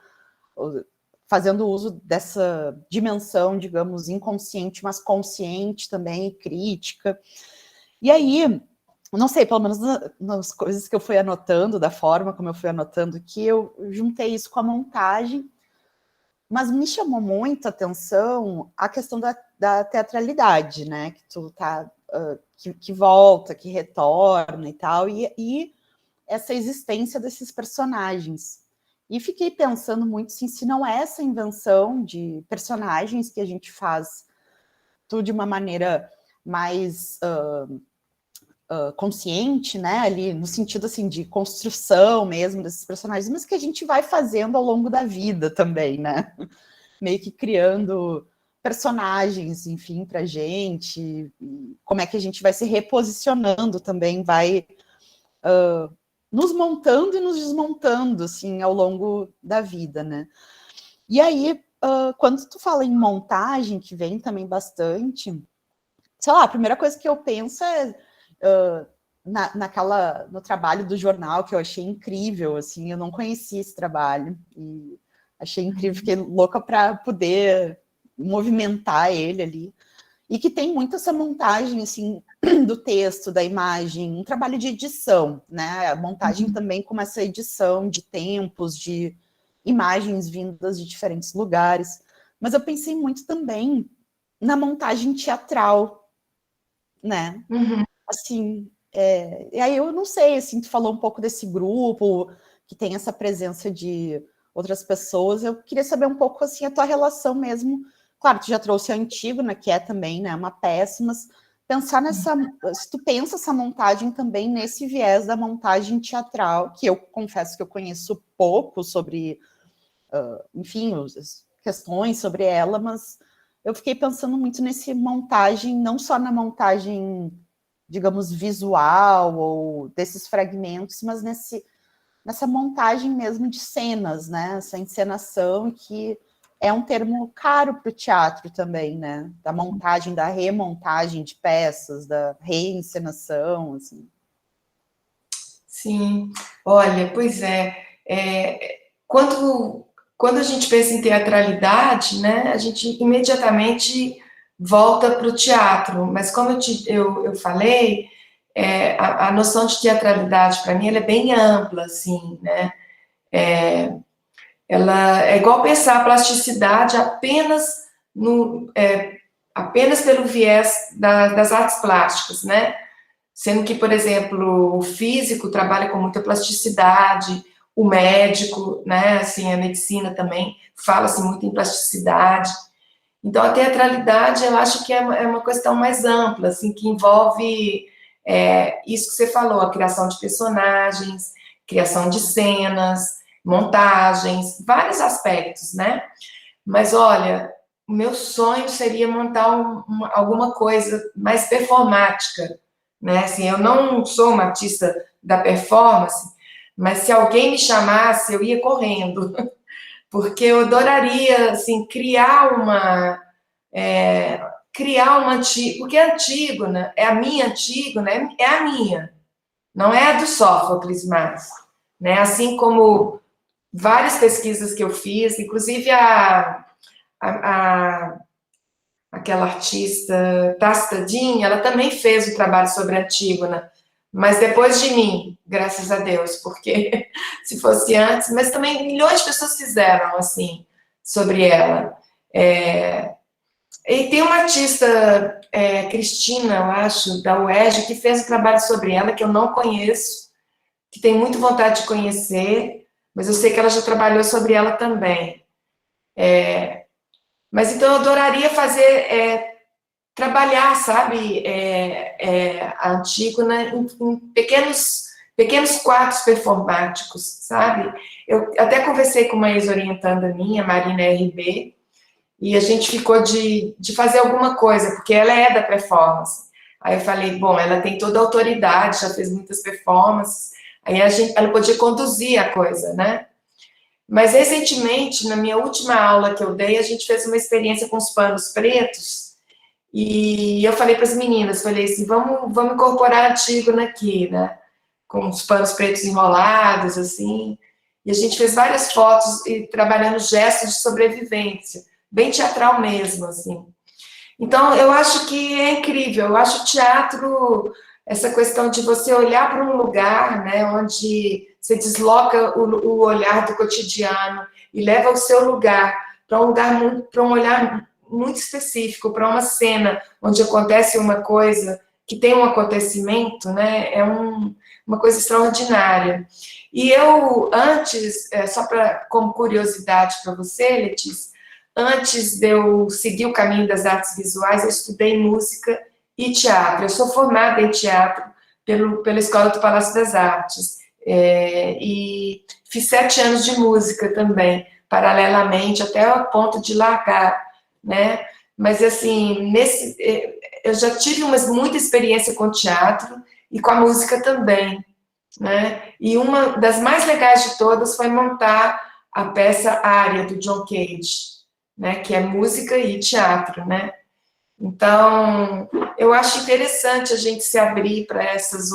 fazendo uso dessa dimensão, digamos, inconsciente, mas consciente também, crítica. E aí, não sei, pelo menos nas coisas que eu fui anotando, da forma como eu fui anotando, que eu juntei isso com a montagem, mas me chamou muito a atenção a questão da teatralidade, né, que tu tá, que volta, que retorna e tal, e essa existência desses personagens. E fiquei pensando muito assim, se não é essa invenção de personagens que a gente faz tudo de uma maneira mais consciente, né, ali no sentido assim de construção mesmo desses personagens, mas que a gente vai fazendo ao longo da vida também, né, meio que criando personagens, enfim, pra gente, como é que a gente vai se reposicionando também, vai nos montando e nos desmontando, assim, ao longo da vida, né? E aí, quando tu fala em montagem, que vem também bastante, sei lá, a primeira coisa que eu penso é no trabalho do jornal, que eu achei incrível, assim, eu não conhecia esse trabalho, e achei incrível, fiquei louca para poder movimentar ele ali. e que tem muito essa montagem, assim, do texto, da imagem, um trabalho de edição, né? A montagem também com essa edição de tempos, de imagens vindas de diferentes lugares. Mas eu pensei muito também na montagem teatral, né? Uhum. Assim, e aí eu não sei, assim, tu falou um pouco desse grupo, que tem essa presença de outras pessoas, eu queria saber um pouco, assim, a tua relação mesmo. Claro, tu já trouxe a Antígona, que é também, né, uma peça, mas pensar nessa, se tu pensa essa montagem também nesse viés da montagem teatral, que eu confesso que eu conheço pouco sobre, enfim, as questões sobre ela, mas eu fiquei pensando muito nesse montagem, não só na montagem, digamos, visual ou desses fragmentos, mas nessa montagem mesmo de cenas, né? Essa encenação que é um termo caro para o teatro também, né? Da montagem, da remontagem de peças, da reencenação, assim. Sim, olha, pois quando a gente pensa em teatralidade, né, a gente imediatamente volta para o teatro, mas como eu falei, a noção de teatralidade, para mim, ela é bem ampla, assim, né, ela é igual pensar a plasticidade apenas pelo viés das artes plásticas, né, sendo que, por exemplo, o físico trabalha com muita plasticidade, o médico, né, assim, a medicina também fala-se muito em plasticidade. Então, a teatralidade, eu acho que é uma questão mais ampla, assim, que envolve isso que você falou, a criação de personagens, criação de cenas, montagens, vários aspectos, né? Mas, olha, o meu sonho seria montar alguma coisa mais performática, né? Assim, eu não sou uma artista da performance, mas se alguém me chamasse, eu ia correndo, porque eu adoraria, assim, criar uma antiga, porque é antigo, né? É a minha antiga, né? É a minha, não é a do Sófocles mais, né? Assim como várias pesquisas que eu fiz, inclusive a aquela artista Tácita Jean, ela também fez um trabalho sobre Antígona, mas depois de mim, graças a Deus, porque se fosse antes, mas também milhões de pessoas fizeram, assim, sobre ela. E tem uma artista, Cristina, eu acho, da UERJ, que fez um trabalho sobre ela, que eu não conheço, que tenho muito vontade de conhecer, mas eu sei que ela já trabalhou sobre ela também. Mas então eu adoraria trabalhar, sabe, a Antígona em pequenos quartos performáticos, sabe? Eu até conversei com uma ex-orientanda minha, Marina RB, e a gente ficou de fazer alguma coisa, porque ela é da performance. Aí eu falei, bom, ela tem toda a autoridade, já fez muitas performances, aí ela podia conduzir a coisa, né? Mas recentemente, na minha última aula que eu dei, a gente fez uma experiência com os panos pretos, e eu falei para as meninas, falei assim, vamos incorporar a Antígona aqui, né? Com os panos pretos enrolados, assim. E a gente fez várias fotos e trabalhando gestos de sobrevivência, bem teatral mesmo, assim. Então, eu acho que é incrível. Eu acho o teatro, essa questão de você olhar para um lugar, né, onde você desloca o olhar do cotidiano e leva o seu lugar para um olhar muito específico, para uma cena onde acontece uma coisa, que tem um acontecimento, né, uma coisa extraordinária. E eu, antes, como curiosidade para você, Letícia, antes de eu seguir o caminho das artes visuais, eu estudei música e teatro. Eu sou formada em teatro pela Escola do Palácio das Artes. E fiz 7 anos de música também, paralelamente, até o ponto de largar, né? Mas, assim, eu já tive muita experiência com teatro e com a música também, né? E uma das mais legais de todas foi montar a peça Ária, do John Cage, né? Que é música e teatro, né? Então, eu acho interessante a gente se abrir para esses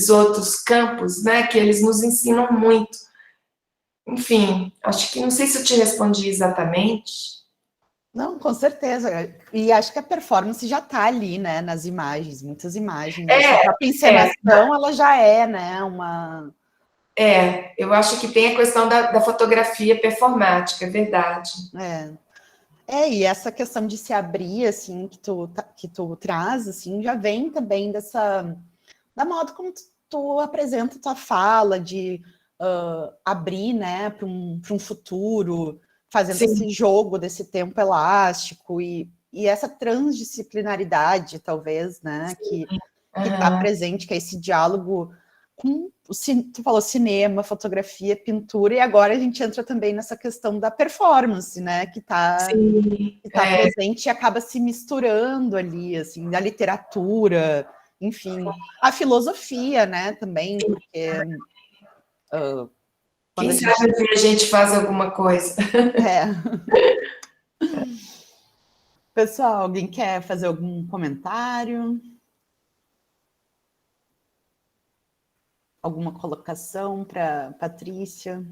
outros campos, né? Que eles nos ensinam muito. Enfim, acho que não sei se eu te respondi exatamente. Não, com certeza. E acho que a performance já está ali, né, nas imagens, muitas imagens. É, Essa própria encenação, ela já é, né, uma... eu acho que tem a questão da fotografia performática, é verdade. E essa questão de se abrir, assim, que tu traz, assim, já vem também da modo como tu apresenta tua fala, de abrir, né, para um futuro, fazendo Sim. esse jogo desse tempo elástico e essa transdisciplinaridade, talvez, né, que está presente, que é esse diálogo com, tu falou cinema, fotografia, pintura, e agora a gente entra também nessa questão da performance, né, que está presente e acaba se misturando ali, assim, da literatura, enfim, a filosofia, né, também, porque... Quem sabe a gente faz alguma coisa. Pessoal, alguém quer fazer algum comentário? Alguma colocação para Patrícia?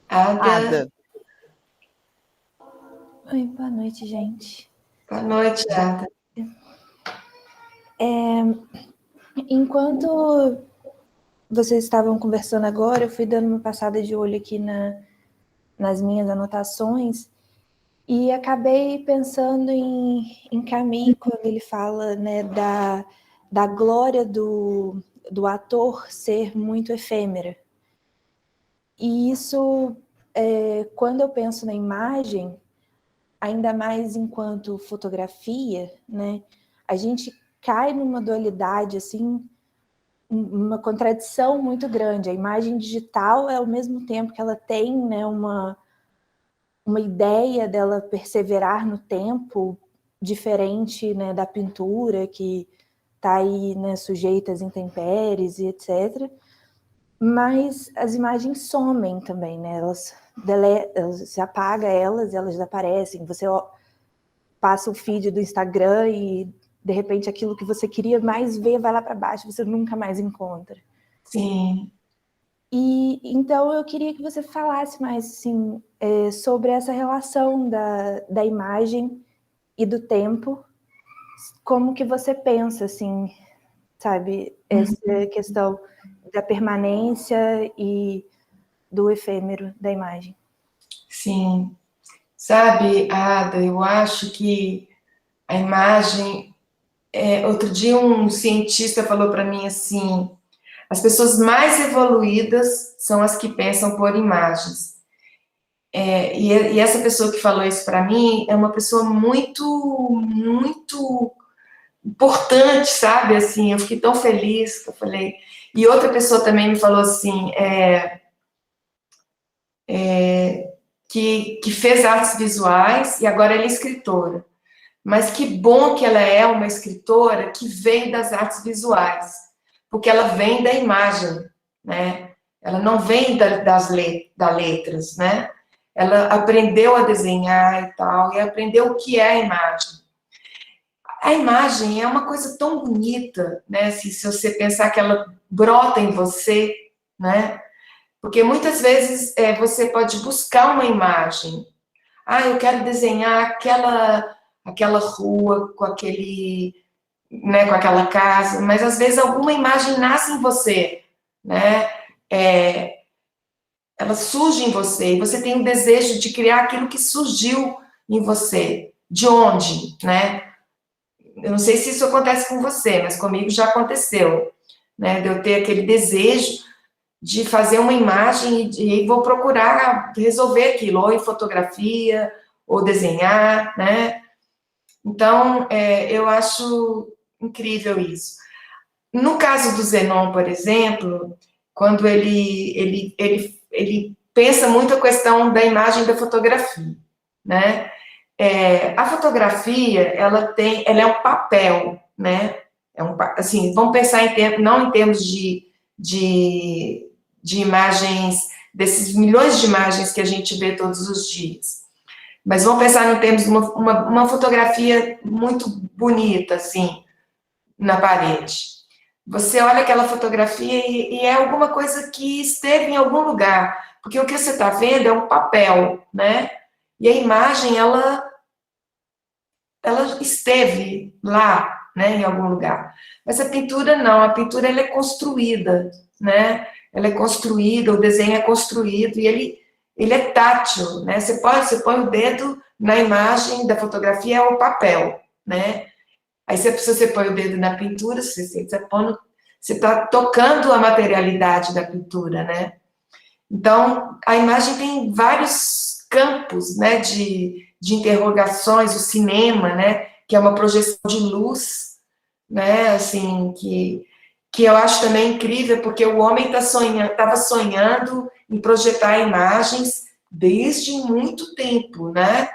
Ada. Oi, boa noite, gente. Boa noite, Ada. Enquanto vocês estavam conversando agora, eu fui dando uma passada de olho aqui nas minhas anotações e acabei pensando em Camus, quando ele fala, né, da glória do ator ser muito efêmera. E isso, quando eu penso na imagem, ainda mais enquanto fotografia, né, a gente cai numa dualidade, assim, uma contradição muito grande. A imagem digital é ao mesmo tempo que ela tem, né, uma ideia dela perseverar no tempo, diferente, né, da pintura, que está aí, né, sujeita às intempéries e etc. Mas as imagens somem também, né? Você apaga elas desaparecem. Você passa o feed do Instagram e, de repente, aquilo que você queria mais ver vai lá para baixo, você nunca mais encontra. Sim. E então eu queria que você falasse mais assim, sobre essa relação da imagem e do tempo, como que você pensa, assim, sabe, essa questão da permanência e do efêmero da imagem. Sim. Sabe, Ada, eu acho que a imagem... outro dia um cientista falou para mim assim, as pessoas mais evoluídas são as que pensam por imagens. E essa pessoa que falou isso para mim é uma pessoa muito, muito importante, sabe? Assim, eu fiquei tão feliz que eu falei. E outra pessoa também me falou assim, que fez artes visuais e agora ela é escritora. Mas que bom que ela é uma escritora que veio das artes visuais, porque ela vem da imagem, né? Ela não vem das letras, né? Ela aprendeu a desenhar e tal, e aprendeu o que é a imagem. A imagem é uma coisa tão bonita, né? Se você pensar que ela brota em você, né? Porque muitas vezes você pode buscar uma imagem. Ah, eu quero desenhar aquela rua com aquele, né, com aquela casa, mas às vezes alguma imagem nasce em você, né? Ela surge em você e você tem o desejo de criar aquilo que surgiu em você. De onde, né? Eu não sei se isso acontece com você, mas comigo já aconteceu, né? De eu ter aquele desejo de fazer uma imagem e vou procurar resolver aquilo, ou em fotografia, ou desenhar, né? Então, eu acho incrível isso. No caso do Zenon, por exemplo, quando ele pensa muito a questão da imagem e da fotografia, né? A fotografia, ela é um papel, né? Assim, vamos pensar não em termos de imagens, desses milhões de imagens que a gente vê todos os dias. Mas vamos pensar em termos de uma fotografia muito bonita, assim, na parede. Você olha aquela fotografia e é alguma coisa que esteve em algum lugar, porque o que você está vendo é um papel, né? E a imagem, ela esteve lá, né, em algum lugar. Mas a pintura não, a pintura ela é construída, né? Ela é construída, o desenho é construído e ele é tátil, né? Você põe o dedo na imagem da fotografia, é o papel, né? Aí, se você põe o dedo na pintura, você está tocando a materialidade da pintura, né? Então, a imagem tem vários campos, né, de interrogações, o cinema, né, que é uma projeção de luz, né, assim, que eu acho também incrível, porque o homem estava sonhando em projetar imagens desde muito tempo, né?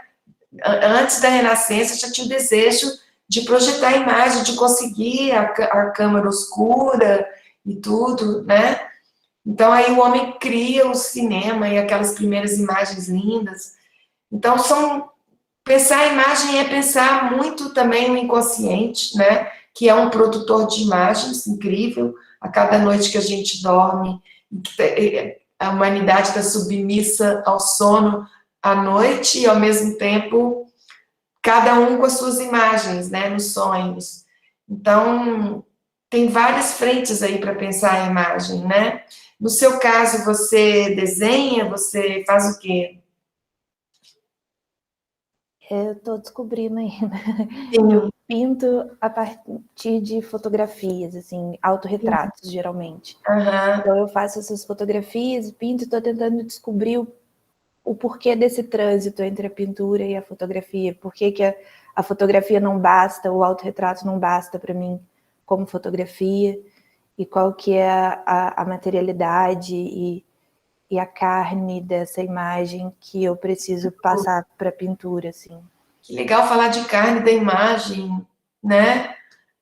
Antes da Renascença já tinha o desejo de projetar a imagem, de conseguir a câmara escura e tudo, né? Então, aí o homem cria o cinema e aquelas primeiras imagens lindas. Então, pensar a imagem é pensar muito também no inconsciente, né? Que é um produtor de imagens incrível. A cada noite que a gente dorme, a humanidade está submissa ao sono à noite e, ao mesmo tempo, cada um com as suas imagens, né, nos sonhos. Então, tem várias frentes aí para pensar a imagem, né? No seu caso, você desenha, você faz o quê? Eu estou descobrindo ainda. Sim. Eu pinto a partir de fotografias, assim, autorretratos, geralmente. Uhum. Então, eu faço essas fotografias, pinto e estou tentando descobrir o porquê desse trânsito entre a pintura e a fotografia. Por que a fotografia não basta, o autorretrato não basta para mim como fotografia, e qual que é a materialidade e a carne dessa imagem que eu preciso passar para a pintura, assim. Que legal falar de carne da imagem, né?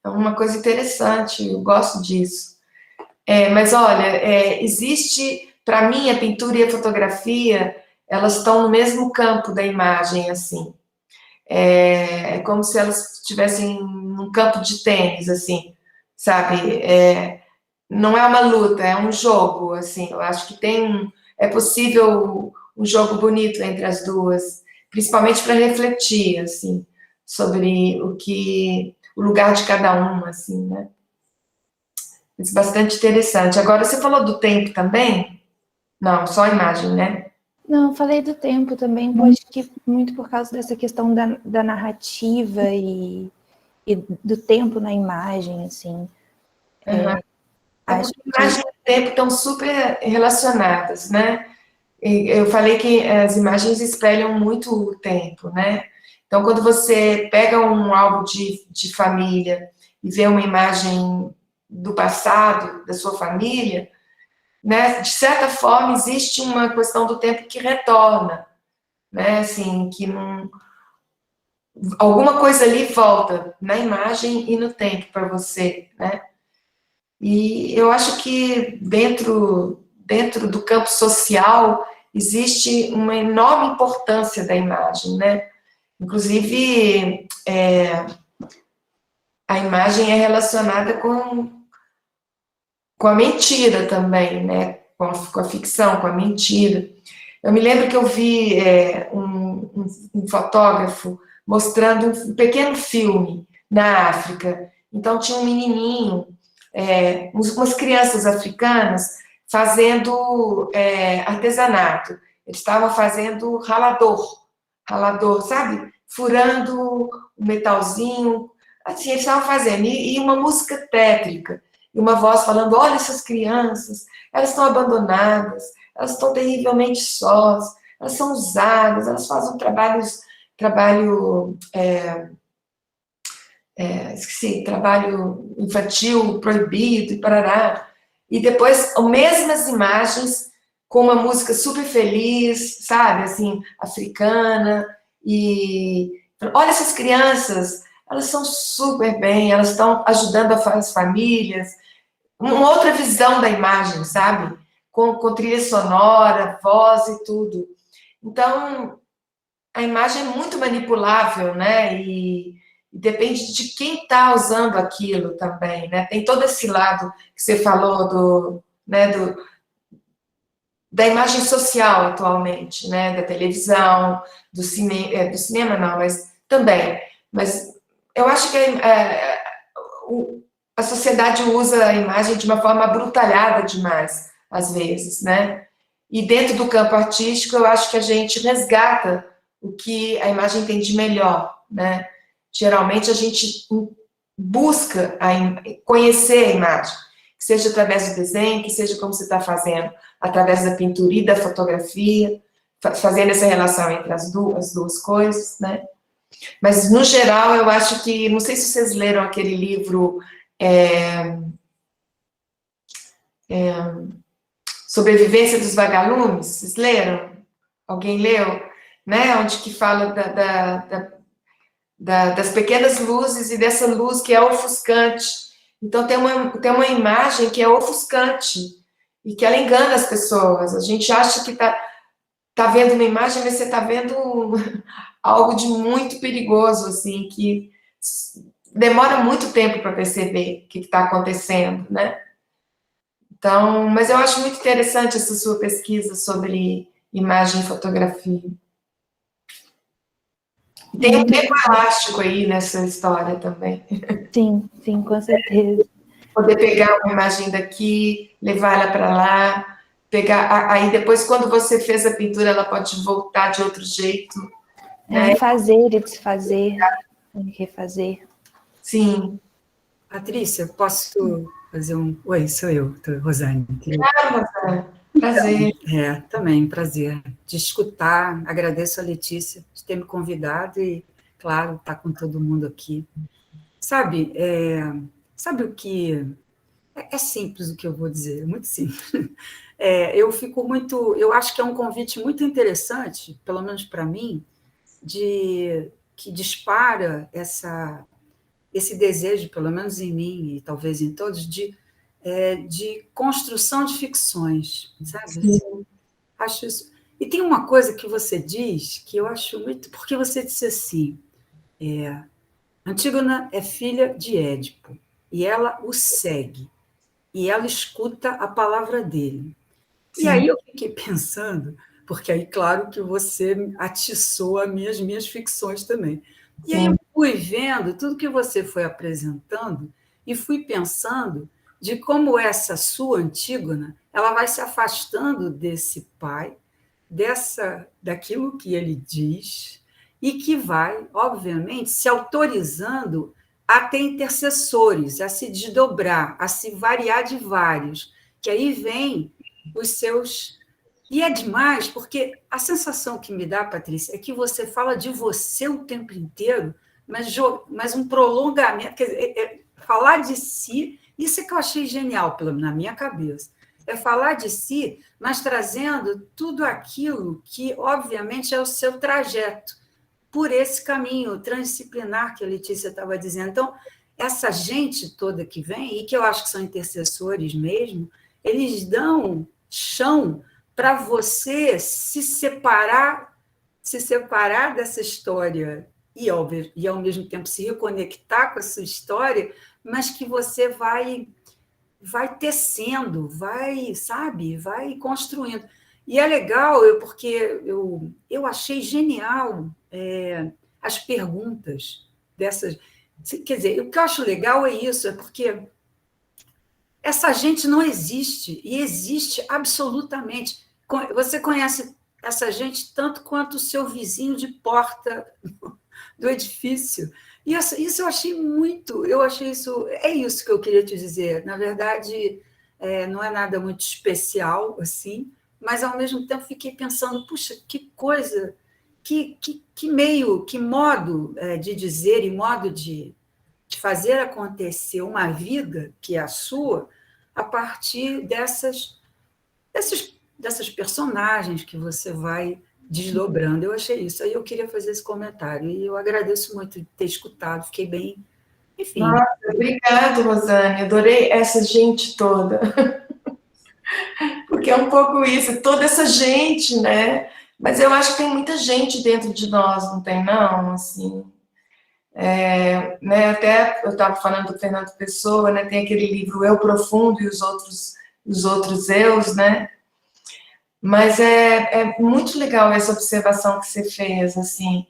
É uma coisa interessante, eu gosto disso. Mas olha, existe, para mim, a pintura e a fotografia, elas estão no mesmo campo da imagem, assim. É como se elas estivessem num campo de tênis, assim, sabe? Não é uma luta, é um jogo, assim. Eu acho que é possível um jogo bonito entre as duas, principalmente para refletir, assim, sobre o lugar de cada uma, assim, né? Isso é bastante interessante. Agora, você falou do tempo também? Não, só a imagem, né? Não, falei do tempo também, acho que muito por causa dessa questão da narrativa e do tempo na imagem, assim. Porque imagem e tempo estão super relacionadas, né? Eu falei que as imagens espelham muito o tempo, né? Então, quando você pega um álbum de família e vê uma imagem do passado, da sua família, né? De certa forma, existe uma questão do tempo que retorna, né? Assim, que não... Alguma coisa ali volta na imagem e no tempo para você, né? E eu acho que dentro do campo social existe uma enorme importância da imagem, né? Inclusive, a imagem é relacionada com a mentira também, né? Com a ficção, com a mentira. Eu me lembro que eu vi um fotógrafo mostrando um pequeno filme na África. Então, tinha um menininho, umas crianças africanas fazendo artesanato. Eles estavam fazendo ralador, sabe? Furando um metalzinho. Assim, eles estavam fazendo. E uma música tétrica. E uma voz falando, olha essas crianças, elas estão abandonadas, elas estão terrivelmente sós, elas são usadas, elas fazem um trabalho trabalho infantil proibido e parará. E depois, as mesmas imagens com uma música super feliz, sabe, assim, africana, e olha essas crianças, elas são super bem, elas estão ajudando as famílias, uma outra visão da imagem, sabe? Com trilha sonora, voz e tudo. Então, a imagem é muito manipulável, né? E depende de quem está usando aquilo também, né? Tem todo esse lado que você falou da imagem social atualmente, né? Da televisão, do cinema não, mas também. Mas eu acho que a sociedade usa a imagem de uma forma abrutalhada demais, às vezes, né? E dentro do campo artístico, eu acho que a gente resgata o que a imagem tem de melhor, né? Geralmente a gente busca conhecer a imagem, que seja através do desenho, que seja como você está fazendo, através da pintura e da fotografia, fazendo essa relação entre as duas coisas, né? Mas, no geral, eu acho que, não sei se vocês leram aquele livro Sobrevivência dos Vagalumes, vocês leram? Alguém leu? Né? Onde que fala das pequenas luzes e dessa luz que é ofuscante. Então, tem uma imagem que é ofuscante e que ela engana as pessoas. A gente acha que tá vendo uma imagem, mas você está vendo algo de muito perigoso, assim, que demora muito tempo para perceber o que está acontecendo, né? Então, mas eu acho muito interessante essa sua pesquisa sobre imagem e fotografia. Tem um tempo elástico aí nessa história também. Sim, sim, com certeza. Poder pegar uma imagem daqui, levar ela para lá, aí depois, quando você fez a pintura, ela pode voltar de outro jeito. Né? Fazer e desfazer, refazer. Sim. Patrícia, posso fazer um... Oi, sou eu, Rosane. Claro, Rosane. Prazer. Também, prazer de escutar. Agradeço a Letícia de ter me convidado e, claro, estar com todo mundo aqui. Sabe o que... É simples o que eu vou dizer, é muito simples. Eu acho que é um convite muito interessante, pelo menos para mim, que dispara esse desejo, pelo menos em mim e talvez em todos, de construção de ficções, sabe? Acho isso. E tem uma coisa que você diz que eu acho muito... Porque você disse assim, Antígona é filha de Édipo, e ela o segue, e ela escuta a palavra dele. Sim. E aí eu fiquei pensando, porque aí, claro, que você atiçou as minhas ficções também. E aí eu fui vendo tudo que você foi apresentando e fui pensando de como essa sua Antígona, ela vai se afastando desse pai, daquilo que ele diz, e que vai, obviamente, se autorizando a ter intercessores, a se desdobrar, a se variar de vários, que aí vem os seus... E é demais, porque a sensação que me dá, Patrícia, é que você fala de você o tempo inteiro, mas um prolongamento, quer dizer, falar de si, isso é que eu achei genial, pelo menos na minha cabeça, é falar de si, mas trazendo tudo aquilo que, obviamente, é o seu trajeto, por esse caminho transdisciplinar que a Letícia estava dizendo. Então, essa gente toda que vem, e que eu acho que são intercessores mesmo, eles dão chão para você se separar dessa história e, ao mesmo tempo, se reconectar com essa história, mas que você vai tecendo, vai construindo. E é legal, porque eu achei genial as perguntas dessas... Quer dizer, o que eu acho legal é isso, é porque essa gente não existe, e existe absolutamente. Você conhece essa gente tanto quanto o seu vizinho de porta do edifício. E isso eu achei muito... É isso que eu queria te dizer. Na verdade, não é nada muito especial, assim, mas, ao mesmo tempo, fiquei pensando, puxa, que coisa, que modo de dizer e modo de fazer acontecer uma vida que é a sua a partir dessas personagens que você vai desdobrando. Eu achei isso. Aí eu queria fazer esse comentário. E eu agradeço muito de ter escutado. Fiquei bem... Enfim. Nossa, obrigada, Rosane. Adorei essa gente toda. Porque é um pouco isso. Toda essa gente, né? Mas eu acho que tem muita gente dentro de nós, não tem não? Assim, né, até eu estava falando do Fernando Pessoa, né, tem aquele livro Eu Profundo e os outros eus, né? Mas é muito legal essa observação que você fez, assim,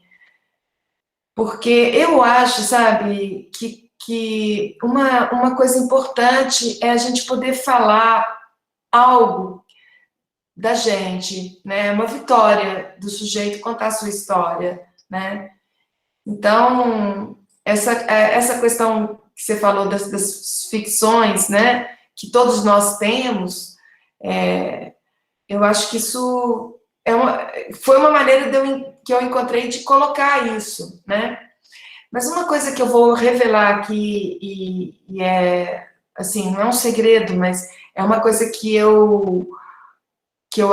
porque eu acho, sabe, que uma coisa importante é a gente poder falar algo da gente, né? Uma vitória do sujeito contar a sua história, né? Então, essa questão que você falou das ficções, né? Que todos nós temos, eu acho que isso foi uma maneira que eu encontrei de colocar isso, né? Mas uma coisa que eu vou revelar aqui, e assim, não é um segredo, mas é uma coisa que eu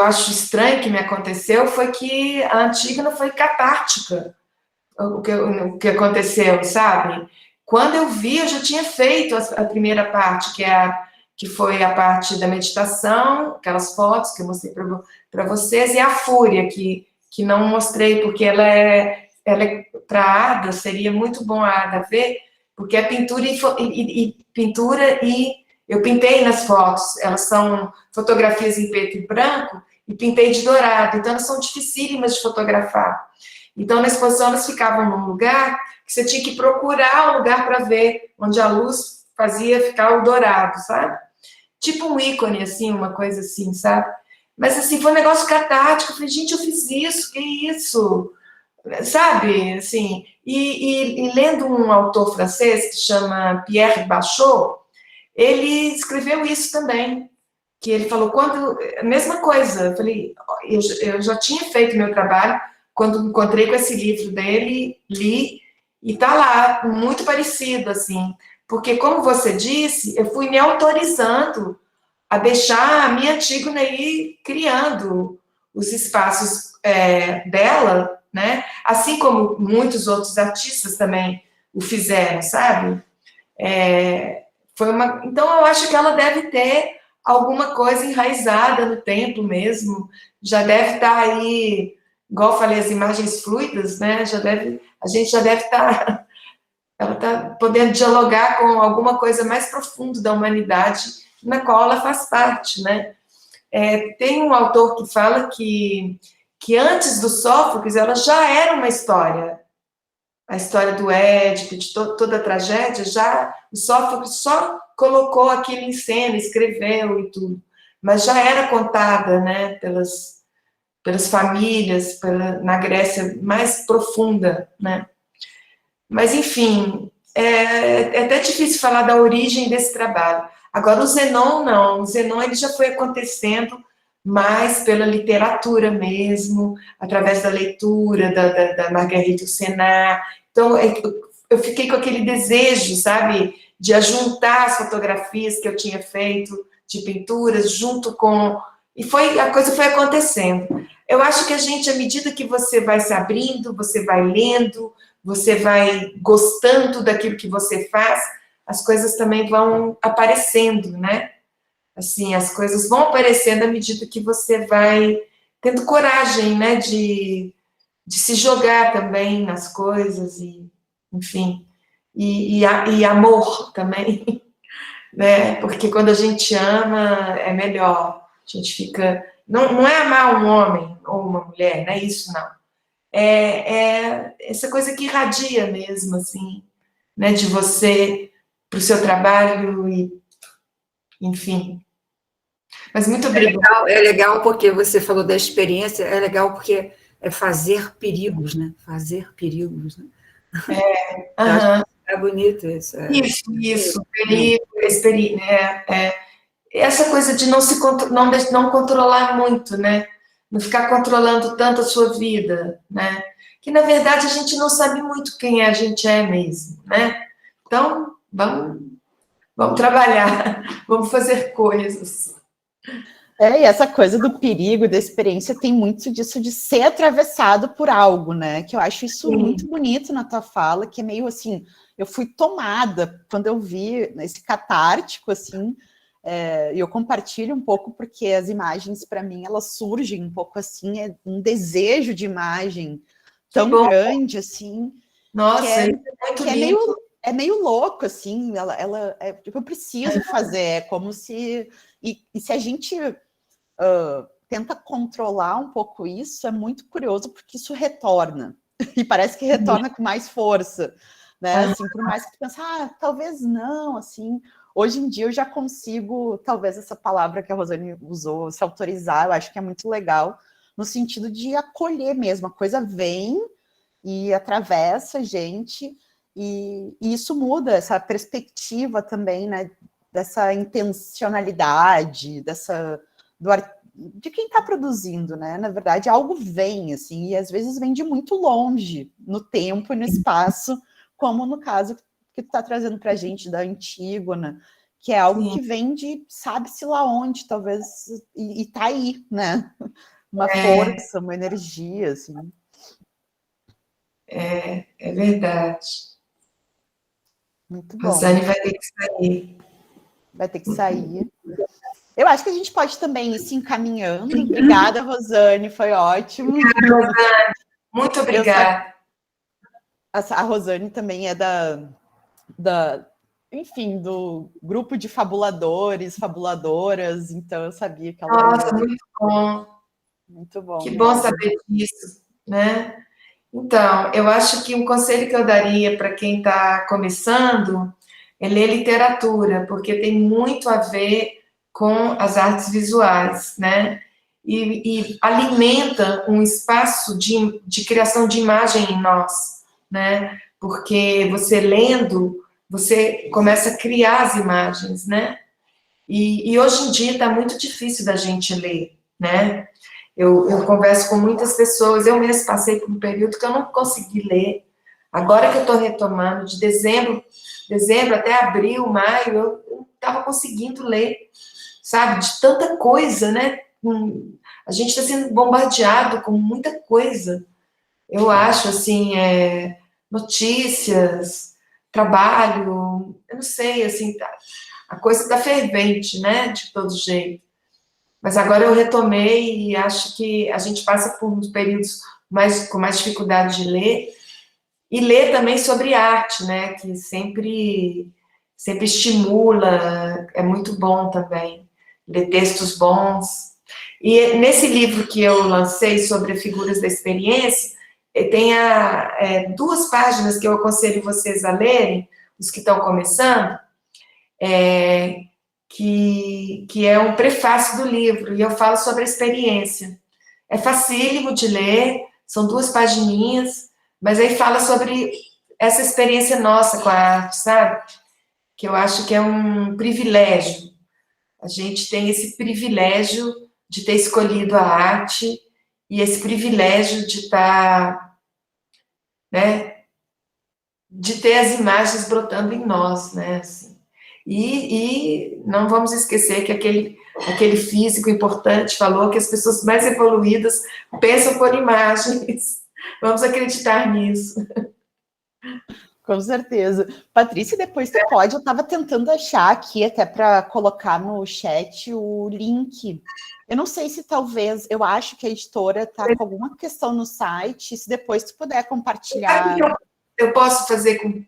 acho estranho que me aconteceu, foi que a Antígona foi catártica, o que aconteceu, sabe? Quando eu vi, eu já tinha feito a primeira parte, que foi a parte da meditação, aquelas fotos que eu mostrei para vocês, e a Fúria, que não mostrei, porque ela é para a Ada, seria muito bom a Ada ver, porque é pintura e eu pintei nas fotos, elas são fotografias em preto e branco, e pintei de dourado, então elas são dificílimas de fotografar. Então, na exposição, elas ficavam num lugar que você tinha que procurar um lugar para ver, onde a luz fazia ficar o dourado, sabe? Tipo um ícone, assim, uma coisa assim, sabe? Mas, assim, foi um negócio catártico. Eu falei, gente, eu fiz isso, que isso? Sabe? Assim, e lendo um autor francês que chama Pierre Bachot, ele escreveu isso também, que ele falou, a mesma coisa, eu falei, eu já tinha feito meu trabalho, quando me encontrei com esse livro dele, li, e tá lá, muito parecido, assim, porque, como você disse, eu fui me autorizando a deixar a minha Antígona ir criando os espaços dela, né, assim como muitos outros artistas também o fizeram, sabe? Então, eu acho que ela deve ter alguma coisa enraizada no tempo mesmo, já deve estar aí, igual eu falei, as imagens fluidas, né? A gente já deve estar, ela está podendo dialogar com alguma coisa mais profunda da humanidade, na qual ela faz parte, né? Tem um autor que fala que antes do Sófocles, ela já era uma história. A história do Édipo, de toda a tragédia, o Sófocles só colocou aquilo em cena, escreveu e tudo, mas já era contada, né, pelas famílias, na Grécia mais profunda, né? Mas, enfim, é até difícil falar da origem desse trabalho. Agora, o Zenon, não. O Zenon, ele já foi acontecendo mais pela literatura mesmo, através da leitura da Marguerite Yourcenar. Então, eu fiquei com aquele desejo, sabe, de ajuntar as fotografias que eu tinha feito de pinturas junto com... E a coisa foi acontecendo. Eu acho que a gente, à medida que você vai se abrindo, você vai lendo, você vai gostando daquilo que você faz, as coisas também vão aparecendo, né? Assim, as coisas vão aparecendo à medida que você vai tendo coragem, né, de se jogar também nas coisas, e, enfim, e amor também, né? Porque quando a gente ama, é melhor. A gente fica... Não é amar um homem ou uma mulher, não é isso, não. É essa coisa que irradia mesmo, assim, né? De você para o seu trabalho e, enfim. Mas muito obrigada. É legal porque você falou da experiência, é legal porque é fazer perigos, né? Fazer perigos, né? É bonito isso. Isso, perigo, essa coisa de não controlar muito, né? Não ficar controlando tanto a sua vida, né? Que, na verdade, a gente não sabe muito quem a gente é mesmo, né? Então, vamos trabalhar, vamos fazer coisas. E essa coisa do perigo, da experiência, tem muito disso de ser atravessado por algo, né? Que eu acho isso muito bonito na tua fala, que é meio assim, eu fui tomada quando eu vi esse catártico, assim, eu compartilho um pouco porque as imagens, para mim, elas surgem um pouco assim, é um desejo de imagem tão grande, assim, Nossa, isso é muito que lindo. é meio louco, assim, tipo, eu preciso fazer, é como se... E se a gente tenta controlar um pouco isso, é muito curioso, porque isso retorna, e parece que retorna com mais força, né, assim, por mais que tu pense, talvez não, assim, hoje em dia eu já consigo, talvez essa palavra que a Rosane usou, se autorizar, eu acho que é muito legal, no sentido de acolher mesmo, a coisa vem e atravessa a gente, e isso muda essa perspectiva também, né, dessa intencionalidade, de quem está produzindo, né? Na verdade, algo vem, assim, e às vezes vem de muito longe, no tempo e no espaço, como no caso que tu está trazendo para a gente da Antígona, que é algo que vem de sabe-se lá onde, talvez, e tá aí, né? Uma força, uma energia, assim. É verdade. Muito A bom. Rosane vai ter que sair. Vai ter que sair. Eu acho que a gente pode também ir se encaminhando. Obrigada, Rosane, foi ótimo. Obrigada, Rosane. Muito obrigada. A Rosane também é enfim, do grupo de fabuladores, fabuladoras, então eu sabia que ela Nossa, ia... muito bom. Muito bom. Que bom saber disso, né? Então, eu acho que um conselho que eu daria para quem está começando é ler literatura, porque tem muito a ver com as artes visuais, né? E alimenta um espaço de criação de imagem em nós, né? Porque você lendo, você começa a criar as imagens, né? E hoje em dia está muito difícil da gente ler, né? Eu converso com muitas pessoas, eu mesmo passei por um período que eu não consegui ler. Agora que eu estou retomando, de dezembro até abril, maio, eu estava conseguindo ler, sabe? De tanta coisa, né? A gente está sendo bombardeado com muita coisa. Eu acho, assim, notícias, trabalho, eu não sei, assim, a coisa está fervente, né? De todo jeito. Mas agora eu retomei e acho que a gente passa por uns períodos com mais dificuldade de ler, e ler também sobre arte, né, que sempre estimula, é muito bom também, ler textos bons. E nesse livro que eu lancei sobre figuras da experiência, tem duas páginas que eu aconselho vocês a lerem, os que estão começando, que é um prefácio do livro, e eu falo sobre a experiência. É facílimo de ler, são duas pagininhas, mas aí fala sobre essa experiência nossa com a arte, sabe? Que eu acho que é um privilégio. A gente tem esse privilégio de ter escolhido a arte e esse privilégio de estar, né, de ter as imagens brotando em nós, né, assim. E não vamos esquecer que aquele físico importante falou que as pessoas mais evoluídas pensam por imagens. Vamos acreditar nisso. Com certeza. Patrícia, depois tu pode, eu estava tentando achar aqui até para colocar no chat o link. Eu não sei se talvez, eu acho que a editora está com alguma questão no site, se depois tu puder compartilhar. Eu posso fazer com...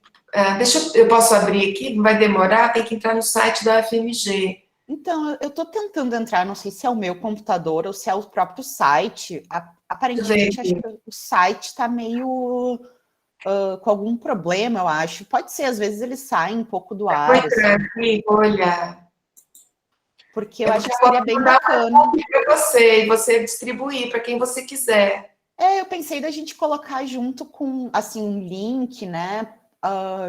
eu posso abrir aqui, não vai demorar, tem que entrar no site da UFMG. Então, eu estou tentando entrar, não sei se é o meu computador ou se é o próprio site. Aparentemente, acho que o site está meio com algum problema, eu acho. Pode ser, às vezes ele sai um pouco do ar. Vou entrar aqui, vou olhar. Porque eu acho que seria bem bacana. Para você, e você distribuir para quem você quiser. Eu pensei da gente colocar junto com, assim, um link, né?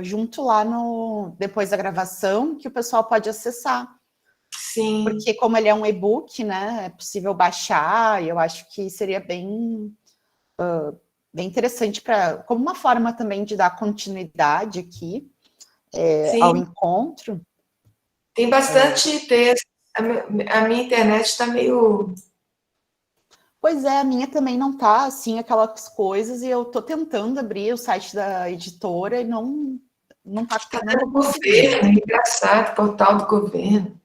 Junto lá depois da gravação, que o pessoal pode acessar. Sim. Porque como ele é um e-book, né? É possível baixar, e eu acho que seria bem interessante como uma forma também de dar continuidade aqui ao encontro. Tem bastante texto. A minha internet está meio... Pois é, a minha também não tá, assim, aquelas coisas, e eu tô tentando abrir o site da editora e não tá no governo, engraçado, portal do governo.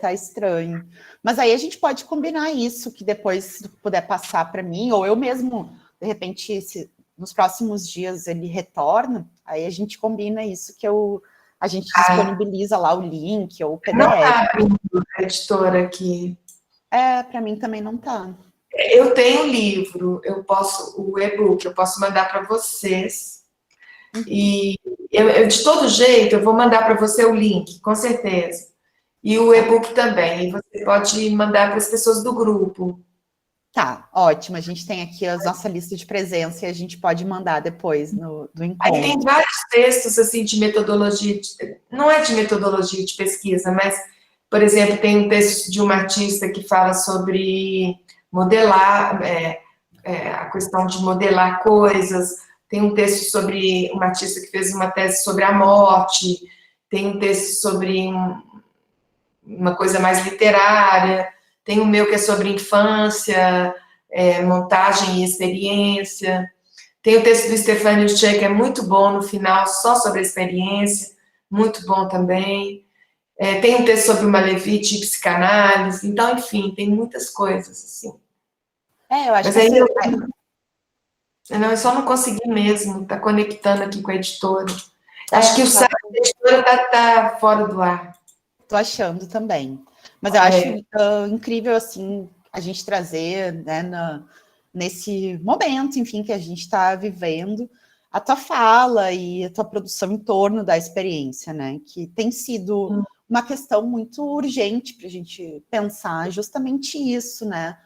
Tá estranho. Mas aí a gente pode combinar isso, que depois, se puder passar para mim, ou eu mesmo, de repente, nos próximos dias ele retorna, aí a gente combina isso, que a gente disponibiliza lá o link ou o PDF. Não está abrindo a editora aqui. Para mim também não está. Eu tenho o livro, o e-book, eu posso mandar para vocês. E de todo jeito, eu vou mandar para você o link, com certeza. E o e-book também. E você pode mandar para as pessoas do grupo. Tá, ótimo. A gente tem aqui a nossa lista de presença e a gente pode mandar depois do encontro. Aí tem vários textos, assim, de metodologia, não é de metodologia de pesquisa, mas, por exemplo, tem um texto de uma artista que fala sobre modelar, a questão de modelar coisas, tem um texto sobre uma artista que fez uma tese sobre a morte, tem um texto sobre uma coisa mais literária, tem o meu que é sobre infância, montagem e experiência, tem o texto do Stefânio Che, que é muito bom no final, só sobre a experiência, muito bom também, tem um texto sobre uma Malevich e psicanálise, então, enfim, tem muitas coisas, assim. Eu acho Mas que aí eu só não consegui mesmo, tá conectando aqui com a editora. Acho que o site da editora tá fora do ar. Tô achando também. Mas eu acho incrível, assim, a gente trazer, né, nesse momento, enfim, que a gente está vivendo, a tua fala e a tua produção em torno da experiência, né, que tem sido uma questão muito urgente para a gente pensar justamente isso, né,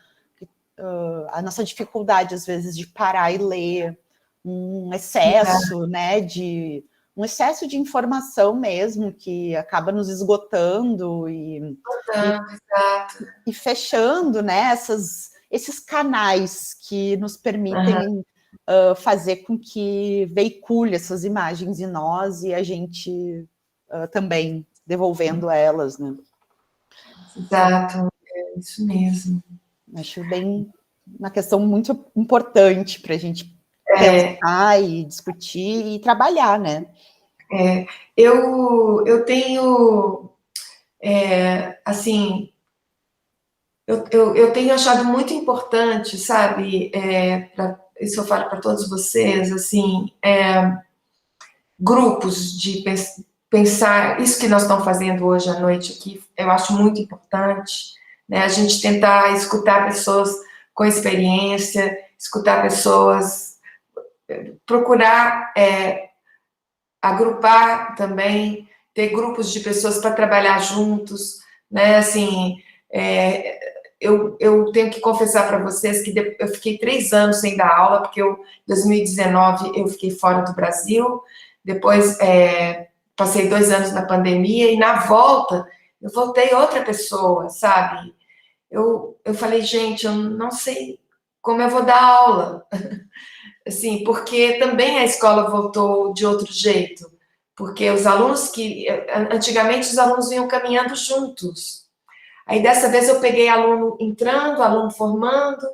a nossa dificuldade, às vezes, de parar e ler, um excesso, né, um excesso de informação mesmo, que acaba nos esgotando e fechando, né, esses canais que nos permitem fazer com que veicule essas imagens em nós e a gente também devolvendo elas, né. Exato, é isso mesmo. Acho bem uma questão muito importante para a gente pensar e discutir e trabalhar, né? Eu tenho, assim, eu tenho achado muito importante, sabe, isso eu falo para todos vocês, assim, grupos de pensar, isso que nós estamos fazendo hoje à noite aqui, eu acho muito importante, né, a gente tentar escutar pessoas com experiência, escutar pessoas, procurar agrupar também, ter grupos de pessoas para trabalhar juntos, né, assim, eu tenho que confessar para vocês que eu fiquei 3 anos sem dar aula, porque em 2019 eu fiquei fora do Brasil, depois passei 2 anos na pandemia, e na volta, eu voltei outra pessoa, sabe? Eu falei, gente, eu não sei como eu vou dar aula, assim, porque também a escola voltou de outro jeito, porque os alunos antigamente os alunos vinham caminhando juntos, aí dessa vez eu peguei aluno entrando, aluno formando,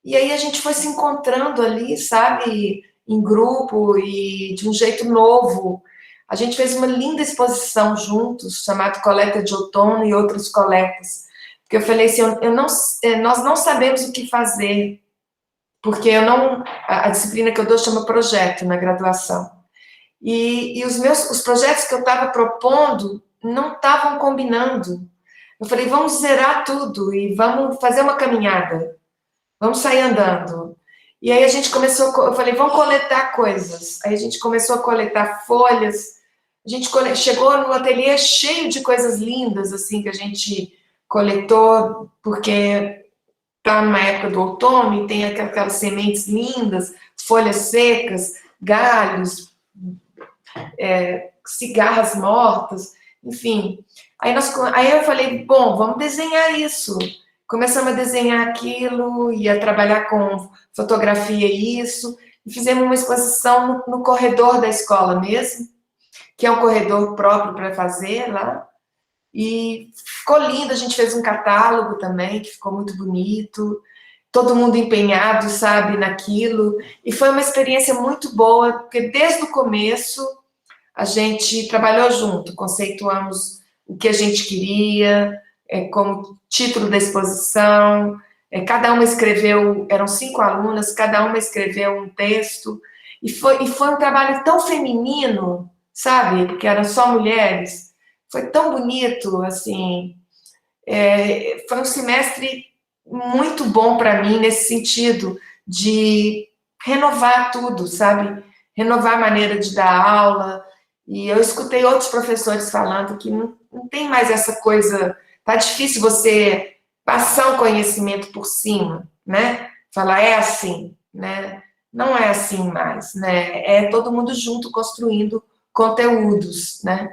e aí a gente foi se encontrando ali, sabe, em grupo e de um jeito novo. A gente fez uma linda exposição juntos, chamada Coleta de Outono e Outras Coletas, porque eu falei assim, nós não sabemos o que fazer, porque a disciplina que eu dou chama projeto na graduação. E os projetos que eu estava propondo não estavam combinando. Eu falei, vamos zerar tudo e vamos fazer uma caminhada. Vamos sair andando. E aí a gente começou, eu falei, vamos coletar coisas. Aí a gente começou a coletar folhas. A gente chegou no ateliê cheio de coisas lindas, assim, que a gente coletou, porque está numa época do outono e tem aquelas sementes lindas, folhas secas, galhos, cigarras mortas, enfim. Aí eu falei, bom, vamos desenhar isso. Começamos a desenhar aquilo, e a trabalhar com fotografia isso, e fizemos uma exposição no corredor da escola mesmo, que é um corredor próprio para fazer lá, e ficou lindo, a gente fez um catálogo também, que ficou muito bonito, todo mundo empenhado, sabe, naquilo, e foi uma experiência muito boa, porque desde o começo a gente trabalhou junto, conceituamos o que a gente queria, como título da exposição. Cada uma escreveu, eram 5 alunas, cada uma escreveu um texto, e foi um trabalho tão feminino, sabe? Porque eram só mulheres. Foi tão bonito, assim. Foi um semestre muito bom para mim nesse sentido de renovar tudo, sabe? Renovar a maneira de dar aula. E eu escutei outros professores falando que não tem mais essa coisa. Tá difícil você passar um conhecimento por cima, né? Falar é assim, né? Não é assim mais, né? É todo mundo junto construindo conteúdos, né?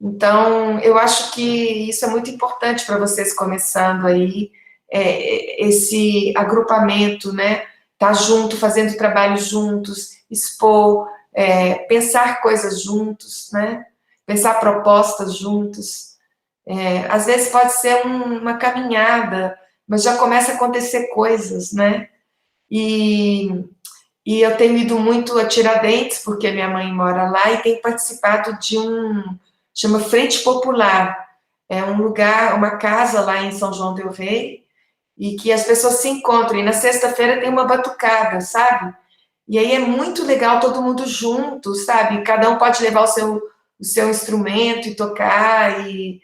Então, eu acho que isso é muito importante para vocês começando aí, esse agrupamento, né? Estar junto, fazendo trabalho juntos, expor, pensar coisas juntos, né? Pensar propostas juntos. Às vezes pode ser uma caminhada, mas já começa a acontecer coisas, né? E eu tenho ido muito a Tiradentes, porque minha mãe mora lá, e tenho participado de chama Frente Popular. É um lugar, uma casa lá em São João del Rei, e que as pessoas se encontram. E na sexta-feira tem uma batucada, sabe? E aí é muito legal todo mundo junto, sabe? Cada um pode levar o seu instrumento e tocar. E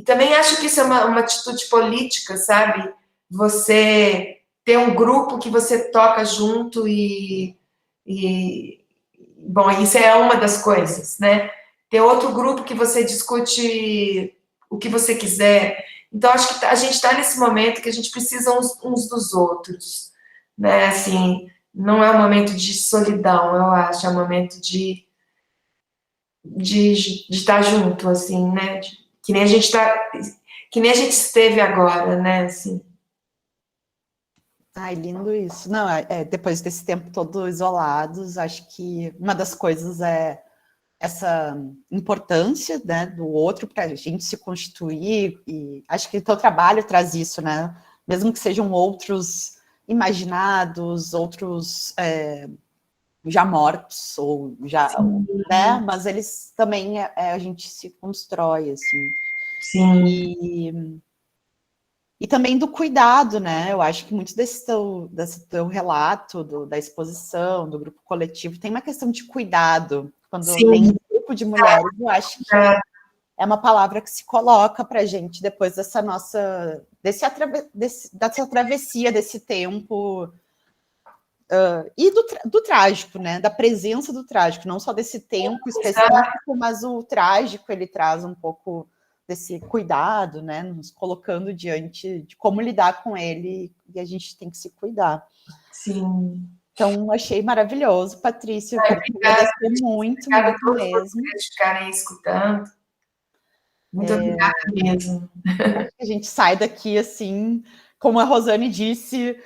também acho que isso é uma atitude política, sabe? Você ter um grupo que você toca junto bom, isso é uma das coisas, né? Ter outro grupo que você discute o que você quiser. Então, acho que a gente está nesse momento que a gente precisa uns dos outros, né? Assim, não é um momento de solidão, eu acho, é um momento de estar junto, assim, né? Que nem a gente que nem a gente esteve agora, né? Assim. Ai, lindo isso. Não, depois desse tempo todo isolados, acho que uma das coisas é essa importância, né, do outro para a gente se constituir, e acho que o teu trabalho traz isso, né? Mesmo que sejam outros imaginados, outros já mortos, ou já, Sim. né? Mas eles também a gente se constrói, assim. Sim. E também do cuidado, né? Eu acho que muito desse teu relato, da exposição, do grupo coletivo, tem uma questão de cuidado. Quando Sim. tem um grupo de mulheres, eu acho que é uma palavra que se coloca para a gente depois dessa nossa... dessa travessia, desse tempo... e do trágico, né? Da presença do trágico, não só desse tempo específico, mas o trágico, ele traz um pouco desse cuidado, né? Nos colocando diante de como lidar com ele, e a gente tem que se cuidar. Sim. Então, achei maravilhoso, Patrícia. Eu quero te agradecer muito, obrigada muito mesmo. Por ficarem escutando. Muito obrigada mesmo. A gente sai daqui, assim, como a Rosane disse,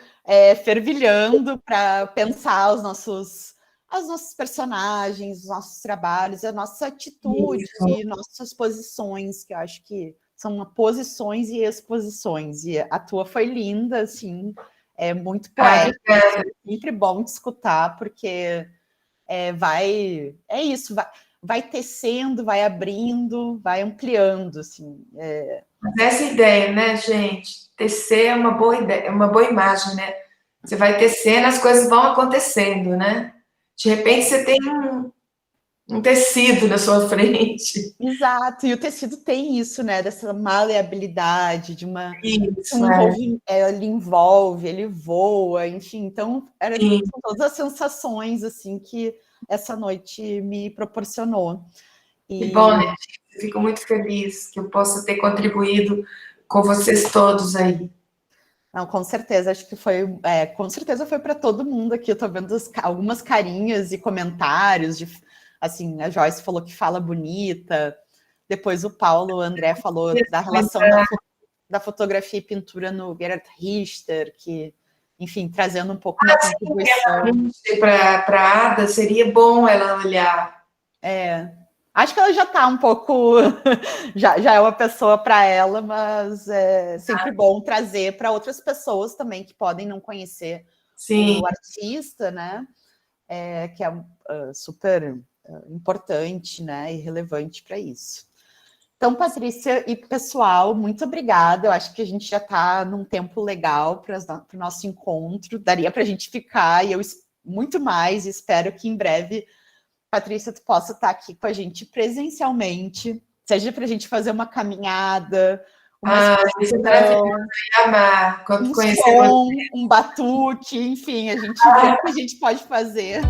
fervilhando para pensar os nossos personagens, os nossos trabalhos, a nossa atitude, nossas posições, que eu acho que são posições e exposições. E a tua foi linda, assim, é muito poética, é sempre bom de escutar, porque é isso, vai tecendo, vai abrindo, vai ampliando, assim. Mas essa ideia, né, gente? Tecer é uma boa ideia, é uma boa imagem, né? Você vai tecendo, as coisas vão acontecendo, né? De repente você tem um tecido na sua frente. Exato, e o tecido tem isso, né? Dessa maleabilidade, de uma. Isso, ele envolve, ele voa, enfim. Então, são todas as sensações assim que essa noite me proporcionou. Que bom, né? Fico muito feliz que eu possa ter contribuído com vocês todos aí. Não, com certeza, acho que foi, com certeza foi para todo mundo aqui. Eu estou vendo algumas carinhas e comentários assim, a Joyce falou que fala bonita, depois o Paulo, o André falou da relação da fotografia e pintura no Gerhard Richter, que, enfim, trazendo um pouco uma contribuição. Para a Ada, seria bom ela olhar. Acho que ela já está um pouco, já é uma pessoa para ela, mas é sempre bom trazer para outras pessoas também que podem não conhecer o artista, né? Que é super importante, né? E relevante para isso. Então, Patrícia e pessoal, muito obrigada. Eu acho que a gente já está num tempo legal para o nosso encontro. Daria para a gente ficar, e eu muito mais. Espero que em breve, Patrícia, tu possa estar aqui com a gente presencialmente, seja para a gente fazer uma caminhada, uma isso é maravilhoso, eu ia amar. um som, um batuque, enfim, a gente vê o que a gente pode fazer.